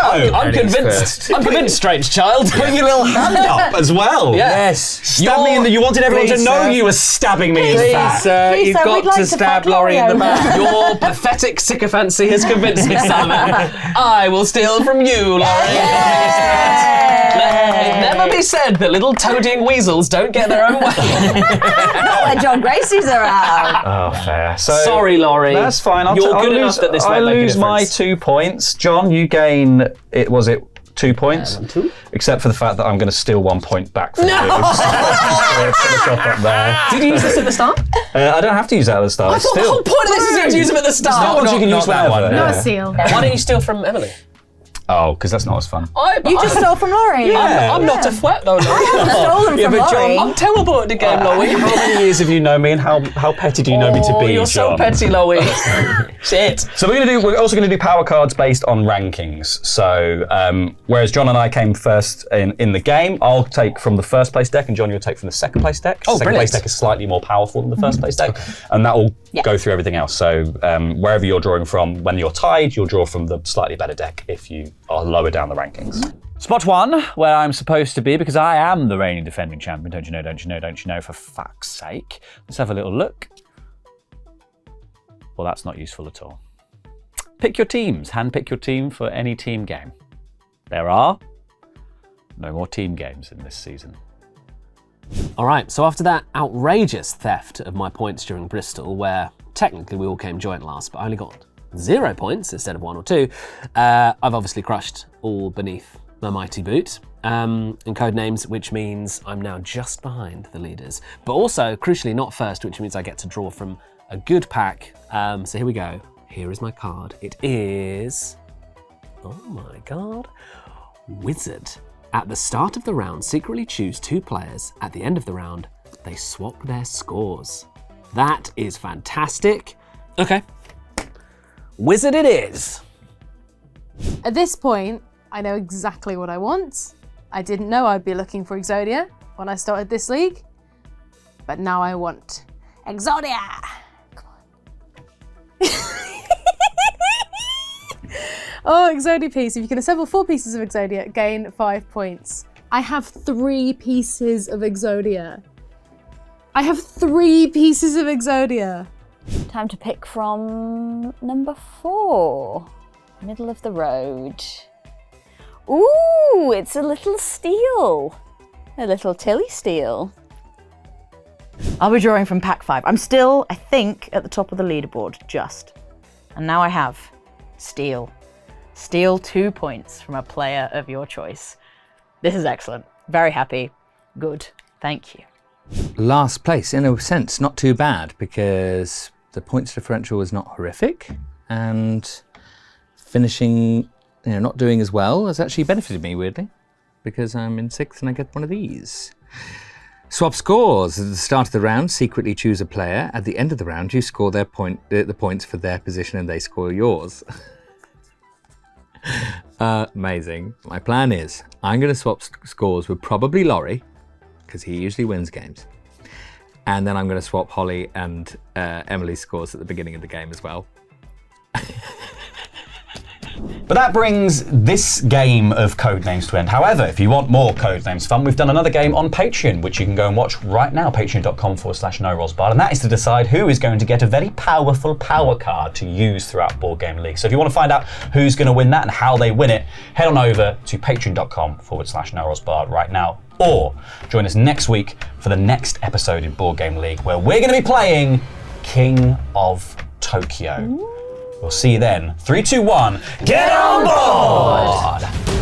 I'm And he's convinced. first. I'm convinced, strange child. Put your little hand up as well. Yes. Stab me in the. You wanted everyone to Please, know sir. you were stabbing me in the Please, back. sir, Please, you've sir, got we'd like to to stab fuck Laurie in the Laurie back. Your pathetic sycophancy has convinced me, Simon. I will steal from you, Laurie. Let it never be said that little toadying weasels don't get their own way. Not when John Gracie's around. Oh, fair. So, Sorry, Laurie. That's fine. I'll You're I'll good lose, enough that this I won't make a lose my difference. 2 points. John, you gain. Was it 2 points? 2. Except for the fact that I'm going to steal 1 point back from you. So put the shop up there. Did you use this at the start? I don't have to use that at the start. I thought the whole point of this is to use them at the start. you can use that whenever. one, Not Yeah. a seal. Why don't you steal from Emily? Oh, because that's not as fun. You just stole from Laurie. I'm not a thwet though, Laurie. Stolen from but John, Laurie. I'm terrible at the game, Laurie. How many years have you known me, and how petty do you know me to be, You're so John? petty, Laurie. Shit. So we're also going to do power cards based on rankings. So whereas John and I came first in the game, I'll take from the first place deck, and John, you'll take from the second place deck. Oh, second brilliant. place deck is slightly more powerful than the first place deck, and that will go through everything else. So wherever you're drawing from, when you're tied, you'll draw from the slightly better deck if you are lower down the rankings. Spot 1, where I'm supposed to be, because I am the reigning defending champion. Don't you know, don't you know, don't you know, for fuck's sake. Let's have a little look. Well, that's not useful at all. Pick your teams. Handpick your team for any team game. There are no more team games in this season. All right, so after that outrageous theft of my points during Bristol, where technically we all came joint last, but I only got 0 points instead of 1 or 2, I've obviously crushed all beneath my mighty boot in Codenames, which means I'm now just behind the leaders. But also, crucially, not first, which means I get to draw from a good pack. So here we go. Here is my card. It is, oh my god, Wizard. At the start of the round, secretly choose 2 players. At the end of the round, they swap their scores. That is fantastic. Okay. Wizard it is. At this point, I know exactly what I want. I didn't know I'd be looking for Exodia when I started this league, but now I want Exodia. Come on. Oh, Exodia piece. If you can assemble 4 pieces of Exodia, gain 5 points. I have 3 pieces of Exodia. I have 3 pieces of Exodia. Time to pick from number 4. Middle of the road. Ooh, it's a little steel. A little Tilly steel. I'll be drawing from pack 5. I'm still, I think, at the top of the leaderboard, just. And now I have Steel. Steal 2 points from a player of your choice. This is excellent. Very happy. Good. Thank you. Last place, in a sense, not too bad because the points differential was not horrific, and finishing, not doing as well has actually benefited me weirdly because I'm in 6th and I get one of these. Swap scores. At the start of the round, secretly choose a player. At the end of the round, you score the points for their position and they score yours. Amazing. My plan is I'm going to swap scores with probably Laurie because he usually wins games. And then I'm going to swap Holly and Emily's scores at the beginning of the game as well. But that brings this game of Codenames to end. However, if you want more Codenames fun, we've done another game on Patreon, which you can go and watch right now, patreon.com/NoRollsBard, and that is to decide who is going to get a very powerful power card to use throughout Board Game League. So if you want to find out who's going to win that and how they win it, head on over to patreon.com/NoRollsBard right now, or join us next week for the next episode in Board Game League, where we're going to be playing King of Tokyo. We'll see you then. 3, 2, 1, get on board!